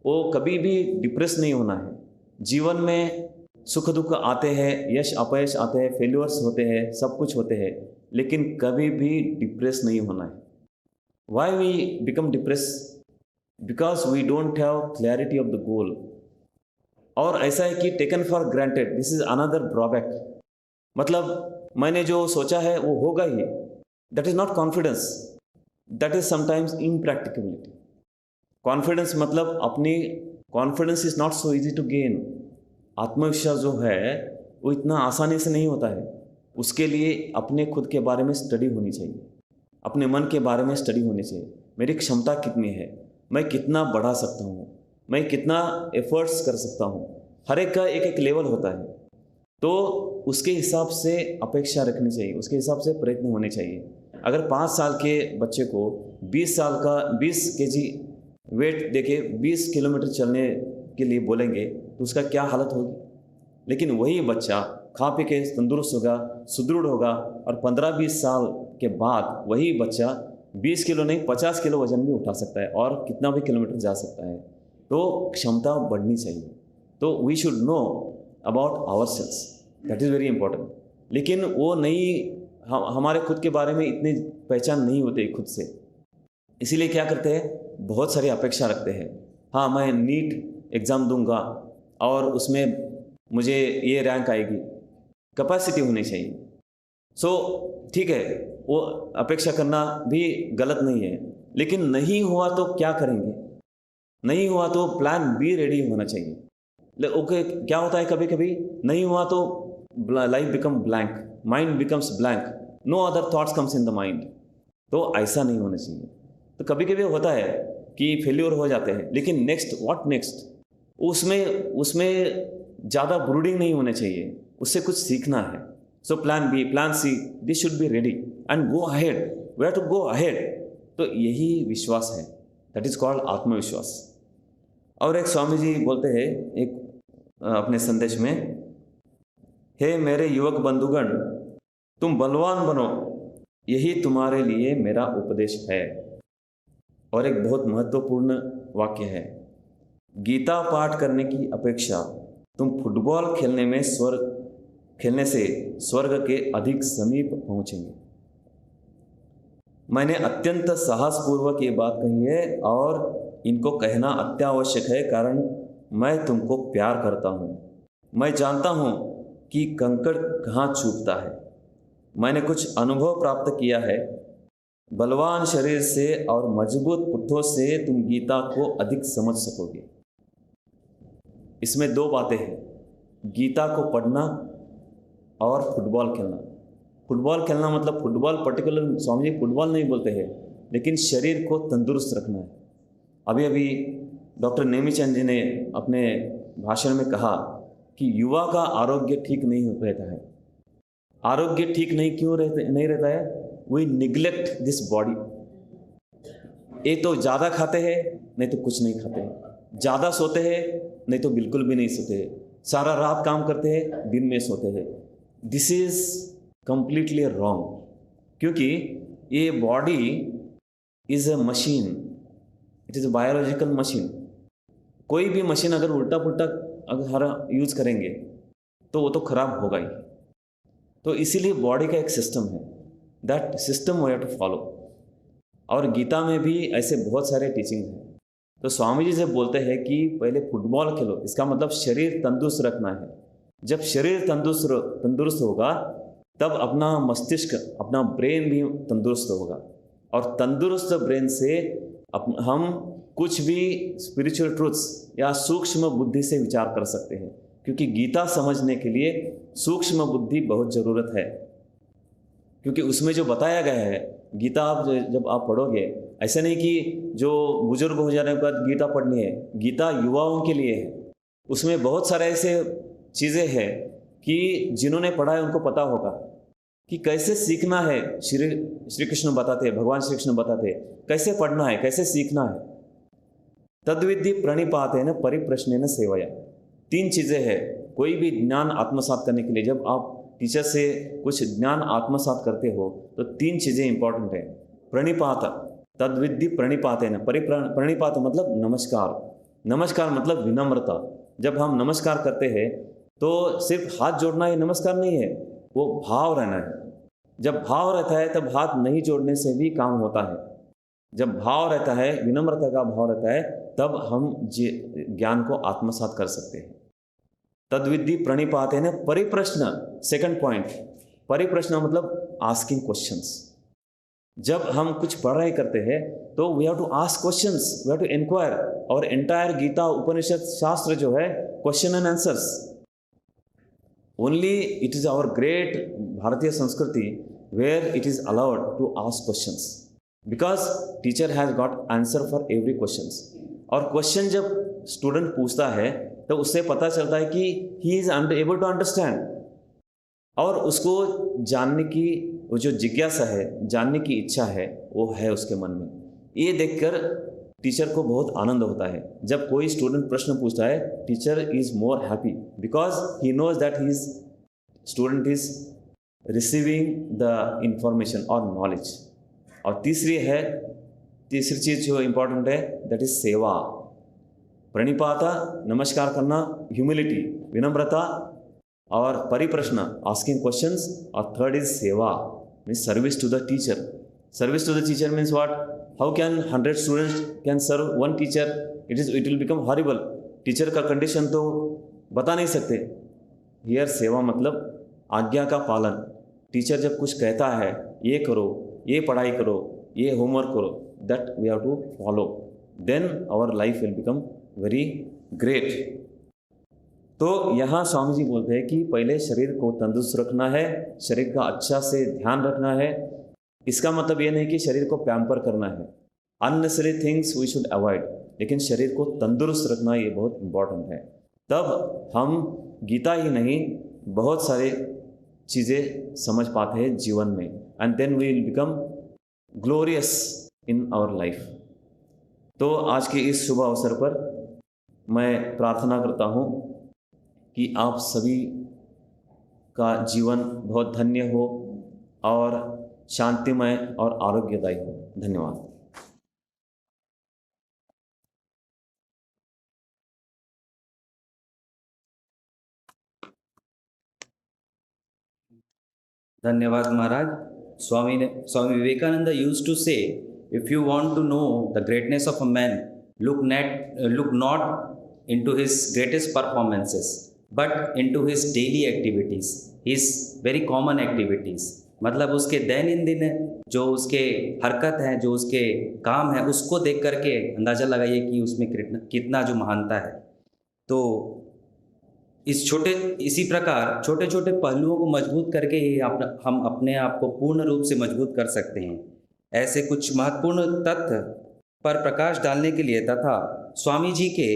वो कभी भी डिप्रेस नहीं होना है। जीवन में सुख दुख आते हैं, यश अपयश आते हैं, फेल्यूर्स होते हैं, सब कुछ होते हैं, लेकिन कभी भी डिप्रेस नहीं होना है। Why we become depress? Because we don't have clarity of the goal. और ऐसा है कि taken for granted, this is another drawback. मतलब मैंने जो सोचा है वो होगा ही, that is not confidence, that is sometimes impracticability. Confidence मतलब अपनी confidence is not so easy to gain. आत्मविश्वास जो है वो इतना आसानी से नहीं होता है। उसके लिए अपने खुद के बारे में स्टडी होनी चाहिए, अपने मन के बारे में स्टडी होनी चाहिए। मेरी क्षमता कितनी है, मैं कितना बढ़ा सकता हूँ, मैं कितना एफर्ट्स कर सकता हूँ। हर एक का एक एक लेवल होता है, तो उसके हिसाब से अपेक्षा रखनी चाहिए, उसके हिसाब से प्रयत्न होने चाहिए। अगर 5 साल के बच्चे को 20 kg वेट देके 20 किलोमीटर चलने के लिए बोलेंगे तो उसका क्या हालत होगी। लेकिन वही बच्चा खा पी के तंदुरुस्त होगा, सुदृढ़ होगा, और 15-20 साल के बाद वही बच्चा 20 किलो नहीं 50 किलो वजन भी उठा सकता है और कितना भी किलोमीटर जा सकता है। तो क्षमता बढ़नी चाहिए। तो we should know about our cells, that is very important. लेकिन वो हमारे खुद के बारे में इतनी पहचान नहीं होती खुद से, इसीलिए क्या करते हैं, बहुत सारी अपेक्षा रखते हैं। हाँ, मैं नीट एग्ज़ाम दूंगा और उसमें मुझे ये रैंक आएगी, कैपेसिटी होनी चाहिए। सो ठीक है, वो अपेक्षा करना भी गलत नहीं है, लेकिन नहीं हुआ तो क्या करेंगे? नहीं हुआ तो प्लान बी रेडी होना चाहिए। ओके, क्या होता है कभी कभी नहीं हुआ तो life become blank, mind becomes blank, no other thoughts comes in the mind. तो ऐसा नहीं होना चाहिए। तो कभी कभी होता है कि फेल्योर हो जाते हैं, लेकिन नेक्स्ट व्हाट नेक्स्ट, उसमें ज़्यादा ब्रूडिंग नहीं होना चाहिए, उससे कुछ सीखना है। So plan B, plan C, this should be ready and go ahead, we have to go ahead. तो यही विश्वास है, दैट इज कॉल्ड आत्मविश्वास। और एक स्वामी जी बोलते हैं एक अपने संदेश में, हे मेरे युवक बंधुगण, तुम बलवान बनो, यही तुम्हारे लिए मेरा उपदेश है। और एक बहुत महत्वपूर्ण वाक्य है, गीता पाठ करने की अपेक्षा तुम फुटबॉल खेलने से स्वर्ग के अधिक समीप पहुंचेंगे। मैंने अत्यंत साहसपूर्वक ये बात कही है और इनको कहना अत्यावश्यक है, कारण मैं तुमको प्यार करता हूँ। मैं जानता हूँ कि कंकड़ कहाँ चूभता है। मैंने कुछ अनुभव प्राप्त किया है। बलवान शरीर से और मजबूत पुट्ठों से तुम गीता को अधिक समझ सकोगे। इसमें 2 बातें हैं, गीता को पढ़ना और फुटबॉल खेलना। फुटबॉल खेलना मतलब football particular Swami ji football नहीं बोलते हैं, लेकिन शरीर को तंदुरुस्त रखना है। अभी अभी डॉक्टर नेमीचंद जी ने अपने भाषण में कहा कि युवा का आरोग्य ठीक नहीं रहता है। आरोग्य ठीक नहीं रहता है, वी निग्लेक्ट दिस बॉडी। ये तो ज़्यादा खाते हैं, नहीं तो कुछ नहीं खाते हैं, ज़्यादा सोते हैं, नहीं तो बिल्कुल भी नहीं सोते हैं, सारा रात काम करते हैं, दिन में सोते हैं। दिस इज़ कंप्लीटली रॉन्ग, क्योंकि ये body is a machine, it is a biological machine. कोई भी मशीन अगर उल्टा पुल्टा अगर यूज़ करेंगे तो वो तो खराब होगा ही। तो इसीलिए बॉडी का एक सिस्टम है, that system we have to follow. और गीता में भी ऐसे बहुत सारे टीचिंग हैं। तो स्वामी जी जब बोलते हैं कि पहले फुटबॉल खेलो, इसका मतलब शरीर तंदुरुस्त रखना है। जब शरीर तंदुरुस्त होगा तब अपना मस्तिष्क, अपना ब्रेन भी तंदुरुस्त होगा, और तंदुरुस्त ब्रेन से हम कुछ भी स्पिरिचुअल ट्रूथ्स या सूक्ष्म बुद्धि से विचार कर सकते हैं, क्योंकि गीता समझने के लिए सूक्ष्म बुद्धि बहुत ज़रूरत है। क्योंकि उसमें जो बताया गया है, गीता आप जब आप पढ़ोगे, ऐसा नहीं कि जो बुजुर्ग हो जाने के बाद गीता पढ़नी है, गीता युवाओं के लिए है। उसमें बहुत सारे ऐसे चीज़ें हैं कि जिन्होंने पढ़ा है उनको पता होगा कि कैसे सीखना है। श्री कृष्ण बताते हैं, भगवान श्री कृष्ण बताते हैं कैसे पढ़ना है, कैसे सीखना है। तद्विद्धि प्रणिपातेन परिप्रश्नेन सेवया। 3 चीज़ें हैं कोई भी ज्ञान आत्मसात करने के लिए। जब आप टीचर से कुछ ज्ञान आत्मसात करते हो तो 3 चीज़ें इंपॉर्टेंट है। प्रणिपात, तद्विद्धि प्रणिपातेन। प्रणिपात मतलब नमस्कार, नमस्कार मतलब विनम्रता। जब हम नमस्कार करते हैं तो सिर्फ हाथ जोड़ना ही नमस्कार नहीं है, वो भाव रहना है। जब भाव रहता है तब हाथ नहीं जोड़ने से भी काम होता है। जब भाव रहता है, विनम्रता का भाव रहता है, तब हम ज्ञान को आत्मसात कर सकते हैं। तद्विद्धि प्रणिपातेन परिप्रश्न। सेकंड पॉइंट, परिप्रश्न मतलब आस्किंग क्वेश्चंस। जब हम कुछ पढ़ाई करते हैं तो we have to ask questions, we have to inquire. और एंटायर गीता उपनिषद शास्त्र जो है question and answers. Only it is our great भारतीय संस्कृति where it is allowed to ask questions, because teacher has got answer for every questions. और question जब student पूछता है तो उससे पता चलता है कि he is able to understand, और उसको जानने की वो जो जिज्ञासा है, जानने की इच्छा है, वो है उसके मन में। ये देखकर टीचर को बहुत आनंद होता है। जब कोई स्टूडेंट प्रश्न पूछता है, teacher is more happy because he knows that he is student is receiving the information और नॉलेज। और तीसरी चीज़ जो इम्पोर्टेंट है, दैट इज सेवा। प्रणिपाता, नमस्कार करना, ह्यूमिलिटी, विनम्रता, और परिप्रश्न, आस्किंग क्वेश्चंस, और third is seva, means service to the teacher. Service to the teacher means what? How can 100 students can serve 1 teacher? It will become horrible. Teacher का कंडीशन तो बता नहीं सकते। हियर सेवा मतलब आज्ञा का पालन। टीचर जब कुछ कहता है, ये करो, ये पढ़ाई करो, ये होमवर्क करो, that we have to follow, then our life will become very great. तो यहाँ स्वामी जी बोलते हैं कि पहले शरीर को तंदुरुस्त रखना है, शरीर का अच्छा से ध्यान रखना है। इसका मतलब ये नहीं कि शरीर को पैम्पर करना है, unnecessary things we should avoid, लेकिन शरीर को तंदुरुस्त रखना ये बहुत इम्पॉर्टेंट है। तब हम गीता ही नहीं, बहुत सारे चीज़ें समझ पाते हैं जीवन में, and then we will become glorious in our life. तो आज के इस शुभ अवसर पर मैं प्रार्थना करता हूँ कि आप सभी का जीवन बहुत धन्य हो और शांतिमय और आरोग्यदायी हो। धन्यवाद। धन्यवाद महाराज। Swami Vivekananda used to say, if you want to know the greatness of a man, look not into his greatest performances, but into his daily activities, his very common activities। मतलब उसके दैनंदिन जो उसके हरकत है, जो उसके काम है, उसको देख करके अंदाज़ा लगाइए कि उसमें कितना जो महानता है। तो इसी प्रकार छोटे छोटे पहलुओं को मजबूत करके ही हम अपने आप को पूर्ण रूप से मजबूत कर सकते हैं। ऐसे कुछ महत्वपूर्ण तथ्य पर प्रकाश डालने के लिए तथा स्वामी जी के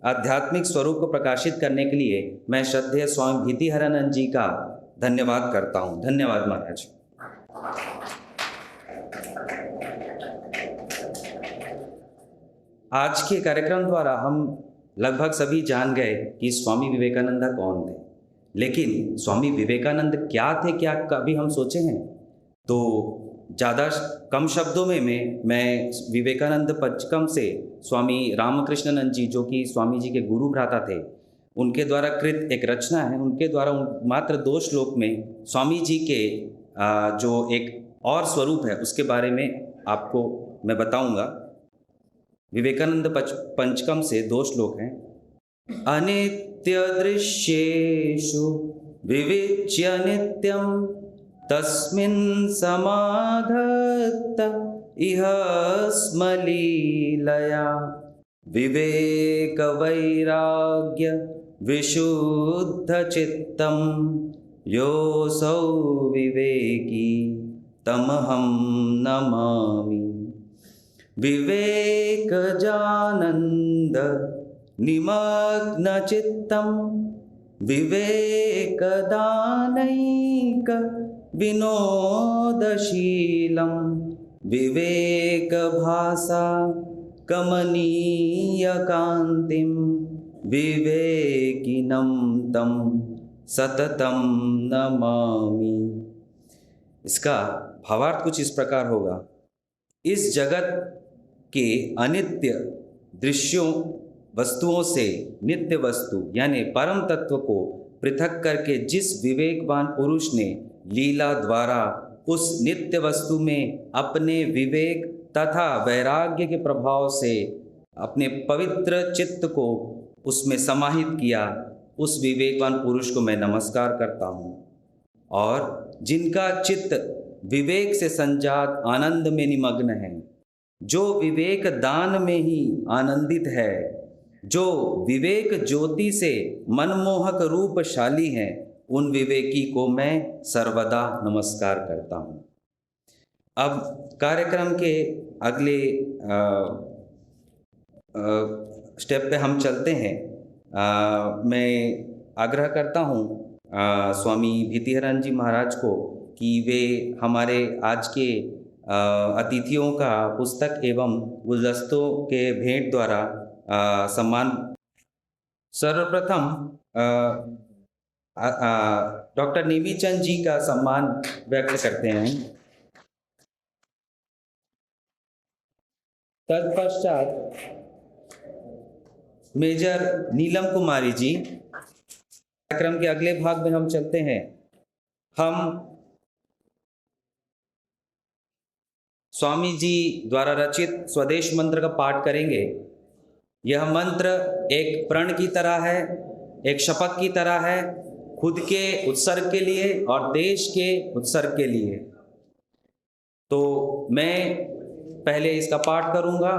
आध्यात्मिक स्वरूप को प्रकाशित करने के लिए मैं श्रद्धेय स्वामी भीतिहरानंद जी का धन्यवाद करता हूँ। धन्यवाद महाराज। आज के कार्यक्रम द्वारा हम लगभग सभी जान गए कि स्वामी विवेकानंद कौन थे, लेकिन स्वामी विवेकानंद क्या थे, क्या कभी हम सोचे हैं? तो ज़्यादा कम शब्दों में मैं विवेकानंद पंचकम से स्वामी रामकृष्णानंद जी, जो कि स्वामी जी के गुरु भ्राता थे, उनके द्वारा कृत एक रचना है, उनके द्वारा मात्र 2 श्लोक में स्वामी जी के जो एक और स्वरूप है उसके बारे में आपको मैं बताऊंगा। विवेकानंद पंचकम से 2 श्लोक हैं। अनित्य दृश्येषु विविच्य नित्यं तस्मिन् समाधत्त इह स्मलीलया विवेक वैराग्य विशुद्ध चित्तं योऽसौ विवेकी तमहं नमामि। विवेक जानन्द निमग्न चित्तं विवेक दानैक विनोदशीलं विवेक भासा कमनीय कांतिं विवेकिनं तं सततं नमामि। इसका भावार्थ कुछ इस प्रकार होगा। इस जगत के अनित्य दृश्यों वस्तुओं से नित्य वस्तु यानी परम तत्व को पृथक करके जिस विवेकवान पुरुष ने लीला द्वारा उस नित्य वस्तु में अपने विवेक तथा वैराग्य के प्रभाव से अपने पवित्र चित्त को उसमें समाहित किया, उस विवेकवान पुरुष को मैं नमस्कार करता हूँ। और जिनका चित्त विवेक से संजात आनंद में निमग्न है, जो विवेक दान में ही आनंदित है, जो विवेक ज्योति से मनमोहक रूपशाली हैं, उन विवेकी को मैं सर्वदा नमस्कार करता हूँ। अब कार्यक्रम के अगले स्टेप पे हम चलते हैं। मैं आग्रह करता हूँ स्वामी भीतिहरानंद जी महाराज को कि वे हमारे आज के अतिथियों का पुस्तक एवं गुलदस्तों के भेंट द्वारा सम्मान। सर्वप्रथम डॉक्टर नेमीचंद जी का सम्मान व्यक्त करते हैं। तत्पश्चात मेजर नीलम कुमारी जी। कार्यक्रम के अगले भाग में हम चलते हैं। हम स्वामी जी द्वारा रचित स्वदेश मंत्र का पाठ करेंगे। यह मंत्र एक प्रण की तरह है, एक शपथ की तरह है, खुद के उत्सर्ग के लिए और देश के उत्सर्ग के लिए। तो मैं पहले इसका पाठ करूंगा,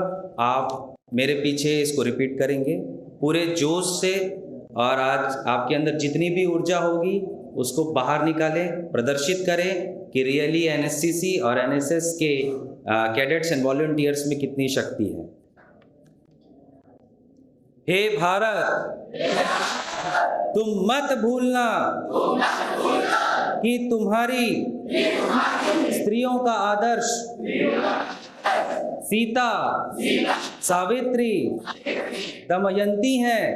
आप मेरे पीछे इसको रिपीट करेंगे पूरे जोश से, और आज आपके अंदर जितनी भी ऊर्जा होगी उसको बाहर निकालें, प्रदर्शित करें कि रियली एनएससीसी और एनएसएस के कैडेट्स एंड वॉलंटियर्स में कितनी शक्ति है। हे भारत, तुम मत भूलना कि तुम्हारी स्त्रियों का आदर्श सीता, सावित्री, दमयंती हैं।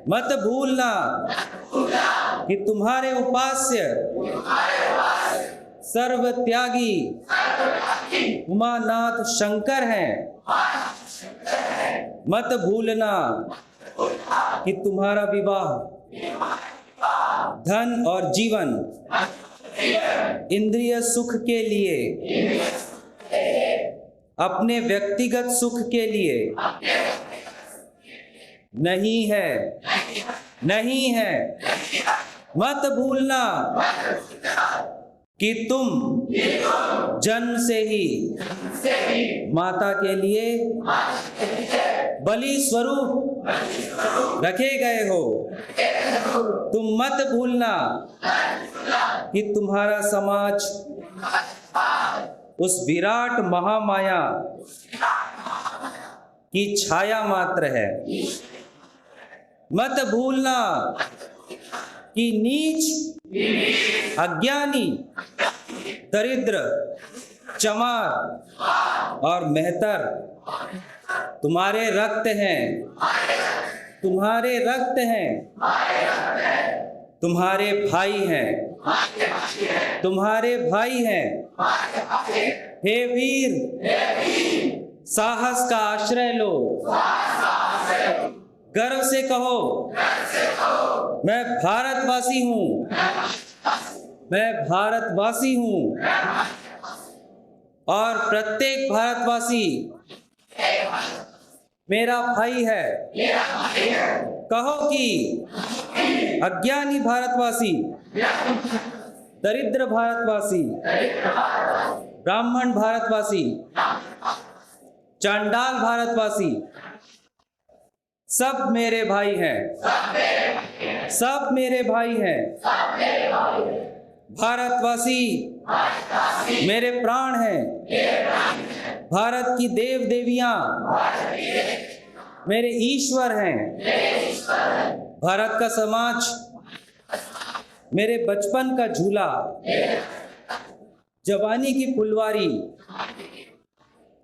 मत भूलना कि तुम्हारे उपास्य सर्व त्यागी उमानाथ शंकर हैं। मत भूलना कि तुम्हारा विवाह धन और जीवन इंद्रिय सुख के लिए, अपने व्यक्तिगत सुख के लिए नहीं है, नहीं है। मत भूलना कि तुम जन्म से ही माता के लिए बलि स्वरूप रखे गए हो। तुम मत भूलना कि तुम्हारा समाज उस विराट महामाया की छाया मात्र है। मत भूलना कि नीच, अज्ञानी, दरिद्र, चमार और मेहतर तुम्हारे रक्त हैं, तुम्हारे रक्त हैं, तुम्हारे भाई हैं, तुम्हारे भाई हैं। हे वीर, साहस का आश्रय लो, गर्व से कहो, मैं भारतवासी हूँ, मैं भारतवासी हूँ। और प्रत्येक भारतवासी मेरा भाई है। कहो कि अज्ञानी भारतवासी, दरिद्र भारतवासी, ब्राह्मण भारतवासी, चांडाल भारतवासी, सब मेरे भाई हैं, सब मेरे भाई हैं। भारतवासी मेरे प्राण हैं। भारत की देव देवियां मेरे ईश्वर हैं। भारत का समाज मेरे बचपन का झूला, जवानी की फुलवारी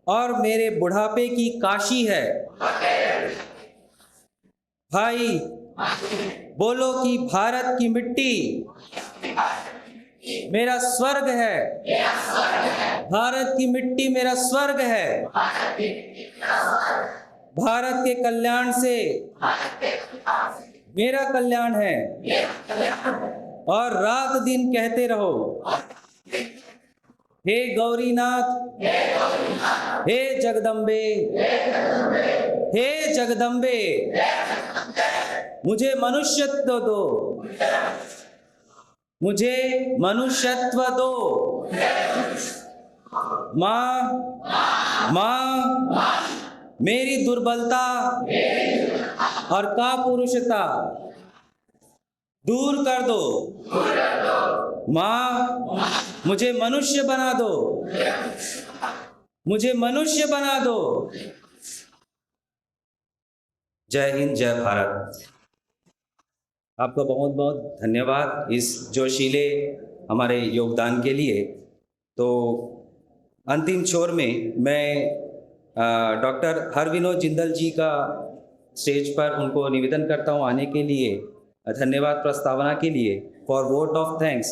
और मेरे बुढ़ापे की काशी है। भाई बोलो कि भारत की मिट्टी मेरा स्वर्ग है। भारत की मिट्टी मेरा स्वर्ग है। भारत के कल्याण से मेरा कल्याण है। और रात दिन कहते रहो, हे गौरीनाथ, हे जगदम्बे, हे जगदम्बे, मुझे मनुष्यत्व दो, मुझे मनुष्यत्व दो। माँ, मेरी दुर्बलता और कापुरुषता दूर कर दो। माँ, मुझे मनुष्य बना दो, मुझे मनुष्य बना दो। जय हिंद, जय भारत। आपका बहुत बहुत धन्यवाद इस जोशीले हमारे योगदान के लिए। तो अंतिम छोर में मैं डॉक्टर हरविनोद जिंदल जी का स्टेज पर उनको निवेदन करता हूं आने के लिए, धन्यवाद प्रस्तावना के लिए। For vote of thanks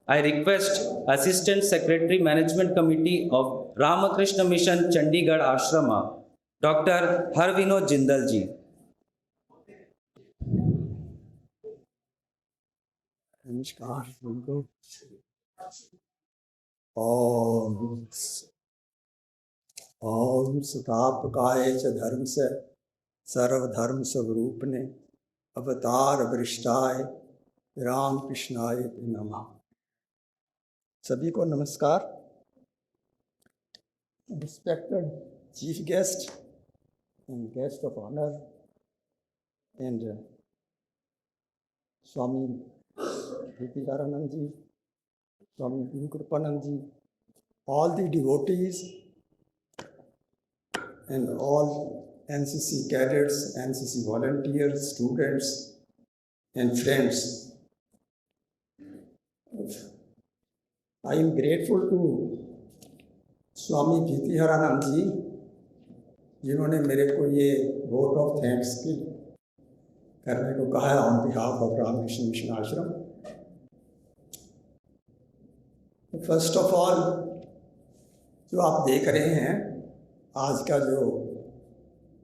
I request assistant secretary management committee of Ramakrishna Mission Chandigarh ashram doctor हरविनोद Jindal जी। नमस्कार। ओम सतापकाय च धर्म से सर्वधर्म स्वरूपने अवतार वरिष्ठाय राम कृष्णाय नमः। सभी को नमस्कार। Respected chief guest and guest of honour and Swami Vivekanand ji, Swami Guru Kripanand ji, all the devotees and all NCC cadets, NCC volunteers, students and friends. I am grateful to Swami Vivekanand ji, जिन्होंने मेरे को ये vote of thanks करने को कहा है on behalf of Ramakrishna Mission ashram. First of all, जो आप देख रहे हैं आज का जो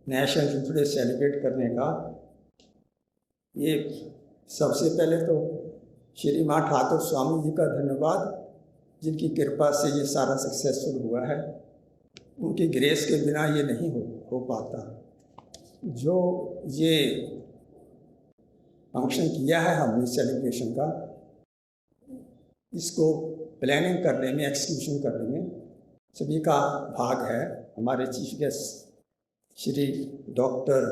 नेशनल यूथ डे सेलिब्रेट करने का, ये सबसे पहले तो श्री माँ ठाकुर स्वामी जी का धन्यवाद, जिनकी कृपा से ये सारा सक्सेसफुल हुआ है। उनकी ग्रेस के बिना ये नहीं हो पाता। जो ये फंक्शन किया है हमने सेलिब्रेशन का, इसको प्लानिंग करने में, एक्सिक्यूशन करने में सभी का भाग है। हमारे chief guest Shri doctor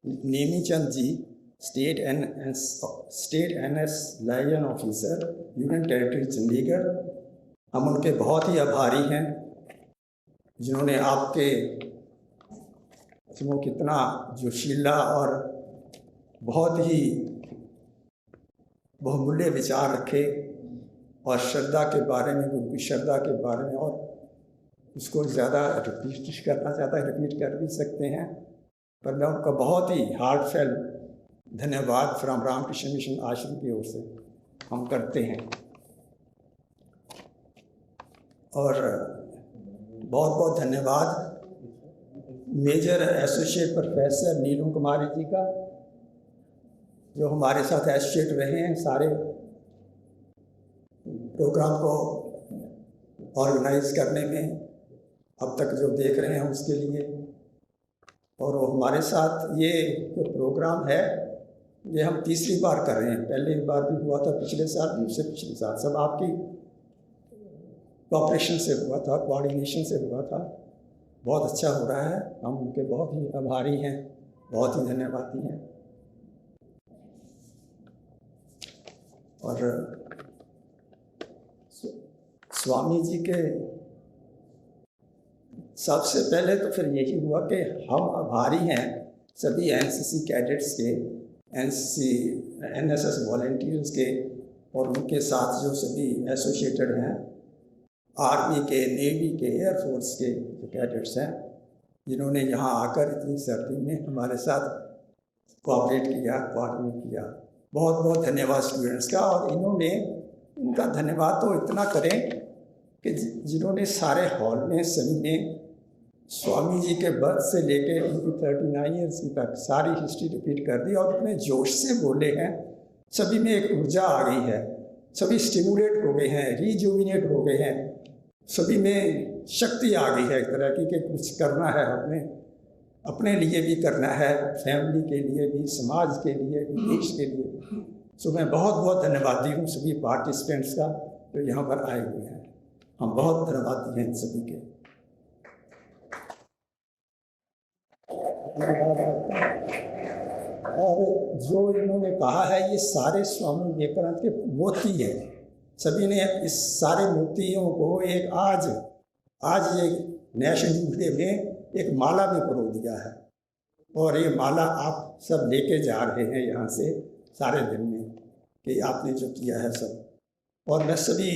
Nemichand ji, state NS liaison officer, union territory Chandigarh, हम उनके बहुत ही आभारी हैं जिन्होंने आपके वो कितना जोशीला और बहुत ही बहुमूल्य विचार रखे और श्रद्धा के बारे में, उनकी श्रद्धा के बारे में, और उसको ज़्यादा रिपीट करना चाहता है, रिपीट कर भी सकते हैं, पर मैं उनका बहुत ही हार्टफेल धन्यवाद फ्रॉम रामकृष्ण मिशन आश्रम की ओर से हम करते हैं। और बहुत बहुत धन्यवाद मेजर एसोसिएट प्रोफेसर नीलम कुमारी जी का, जो हमारे साथ एसोसिएट रहे हैं सारे प्रोग्राम को ऑर्गेनाइज करने में, अब तक जो देख रहे हैं उसके लिए। और वो हमारे साथ ये जो प्रोग्राम है ये हम तीसरी बार कर रहे हैं, पहली बार भी हुआ था पिछले साल, दूसरे पिछले साल, सब आपकी कोऑपरेशन से हुआ था, कोऑर्डिनेशन से हुआ था। बहुत अच्छा हो रहा है, हम उनके बहुत ही आभारी हैं, बहुत ही धन्यवादी हैं। और स्वामी जी के सबसे पहले तो फिर यही हुआ कि हम आभारी हैं सभी एनसीसी कैडेट्स के, एनएसएस वॉलंटियर्स के, और उनके साथ जो सभी एसोसिएटेड हैं, आर्मी के, नेवी के, एयरफोर्स के जो कैडेट्स हैं, जिन्होंने यहाँ आकर इतनी सर्दी में हमारे साथ कोऑपरेट किया, कोऑर्डिनेट किया। बहुत बहुत धन्यवाद स्टूडेंट्स का। और इन्होंने, इनका धन्यवाद तो इतना करें कि जिन्होंने सारे हॉल में सभी ने स्वामी जी के बर्थ से लेके उनकी 39 ईयर्स की तक सारी हिस्ट्री रिपीट कर दी और इतने जोश से बोले हैं। सभी में एक ऊर्जा आ गई है, सभी स्टिमुलेट हो गए हैं, रिजुविनेट हो गए हैं, सभी में शक्ति आ गई है एक तरह की कि कुछ करना है, अपने लिए भी करना है, फैमिली के लिए भी, समाज के लिए भी, देश के लिए। सो मैं बहुत बहुत धन्यवादी हूँ सभी पार्टिसिपेंट्स का जो यहाँ पर आए हुए हैं। हम बहुत धन्यवादी हैं इन सभी के। और जो इन्होंने कहा है ये सारे स्वामी विवेकानंद के मोती हैं, सभी ने इस सारे मोतियों को एक आज ये नेशनल यूथ डे में एक माला में पिरो दिया है, और ये माला आप सब लेके जा रहे हैं यहाँ से सारे दिन में, कि आपने जो किया है सब। और मैं सभी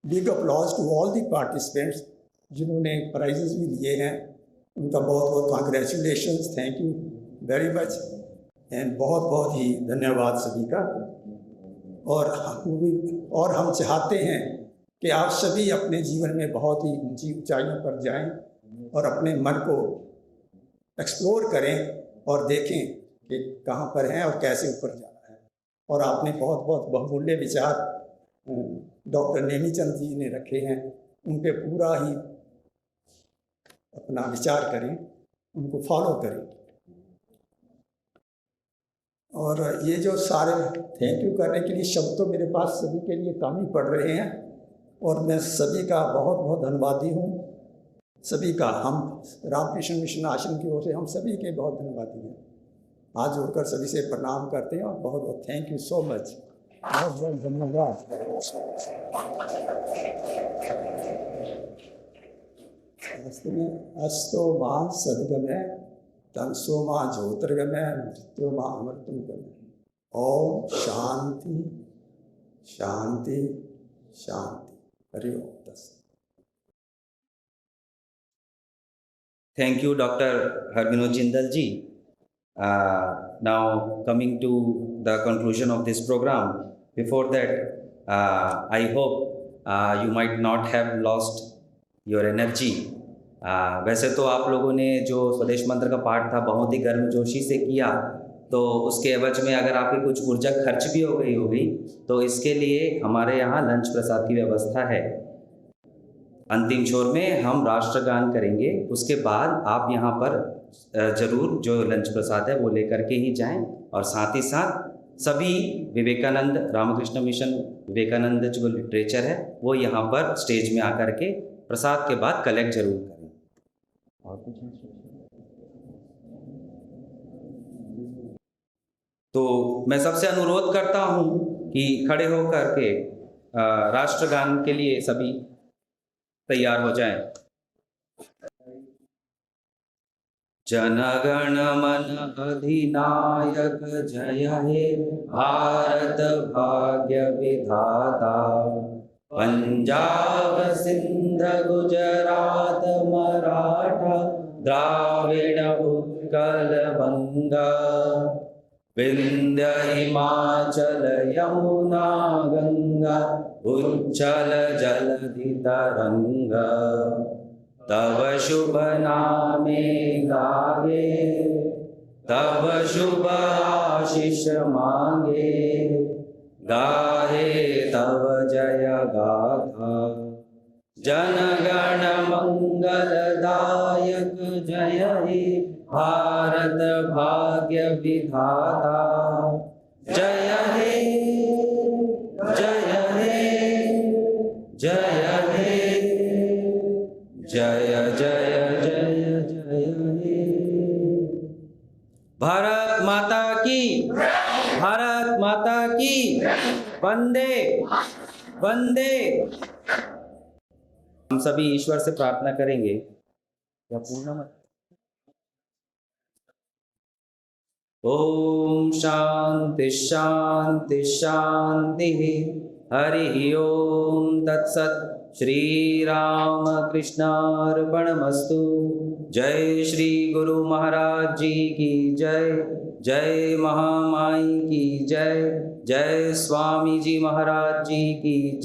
big applause to all the participants जिन्होंने प्राइजेस भी लिए हैं, उनका बहुत बहुत congratulations, thank you very much, and बहुत बहुत ही धन्यवाद सभी का। और हम चाहते हैं कि आप सभी अपने जीवन में बहुत ही ऊंची ऊंचाइयों पर जाएं और अपने मन को एक्सप्लोर करें और देखें कि कहाँ पर हैं और कैसे ऊपर जाना है। और आपने बहुत बहुत बहुमूल्य विचार डॉक्टर नेमीचंद जी ने रखे हैं, उन पे पूरा ही अपना विचार करें, उनको फॉलो करें। और ये जो सारे थैंक यू करने के लिए शब्द तो मेरे पास सभी के लिए कम ही पड़ रहे हैं, और मैं सभी का बहुत बहुत धन्यवादी हूँ, सभी का। हम रामकृष्ण मिशन आश्रम की ओर से हम सभी के बहुत धन्यवादी हैं। हाथ जोड़कर सभी से प्रणाम करते हैं और बहुत बहुत थैंक यू सो मच, बहुत बहुत धन्यवाद। अस्तो मां सद्गमय तमसो मां ज्योतिर्गमय मृत्यो मां अमृतम गमय। ओम शांति शांति शांति। हरि ओम। Thank you, Dr. Harbinod Jindal ji. Now coming to the conclusion of this program. Before that, I hope you might not have lost your energy. वैसे तो आप लोगों ने जो स्वदेश मंत्र का पाठ था बहुत ही गर्मजोशी से किया, तो उसके एवज में अगर आपकी कुछ ऊर्जा खर्च भी हो गई होगी, तो इसके लिए हमारे यहाँ लंच प्रसाद की व्यवस्था है। अंतिम छोर में हम राष्ट्रगान करेंगे, उसके बाद आप यहाँ पर ज़रूर जो लंच प्रसाद है वो लेकर के ही जाएं, और साथ ही साथ सभी विवेकानंद रामकृष्ण मिशन विवेकानंद जो लिटरेचर है वो यहाँ पर स्टेज में आकर के प्रसाद के बाद कलेक्ट जरूर करें। और कुछ तो मैं सबसे अनुरोध करता हूँ कि खड़े होकर के राष्ट्रगान के लिए सभी तैयार हो जाएं। जनगण मन अधिनायक जय हे भारत भाग्य विधाता, पंजाब सिंध गुजरात मराठा द्राविड़ उत्कल बंगा, विंध्य हिमाचल यमुना गंगा उज्जल जलधि तरंगा, तव शुभ नामे गावे तव शुभ आशीष मांगे, गाहे तव जय गाथा। जनगण मंगलदायक जय हे भारत भाग्य विधाता, जय हे जय हे जय हे जय जय जय जय हे। भारत माता की, भारत माता की, वंदे वंदे। हम सभी ईश्वर से प्रार्थना करेंगे या पूर्ण मत। ओम शांति शांति शांति। हरि ओम तत्सत। श्री राम कृष्णार्पणमस्तु। जय श्री गुरु महाराज जी की जय। जय महामाई की जय। जय स्वामी जी महाराज जी की जय।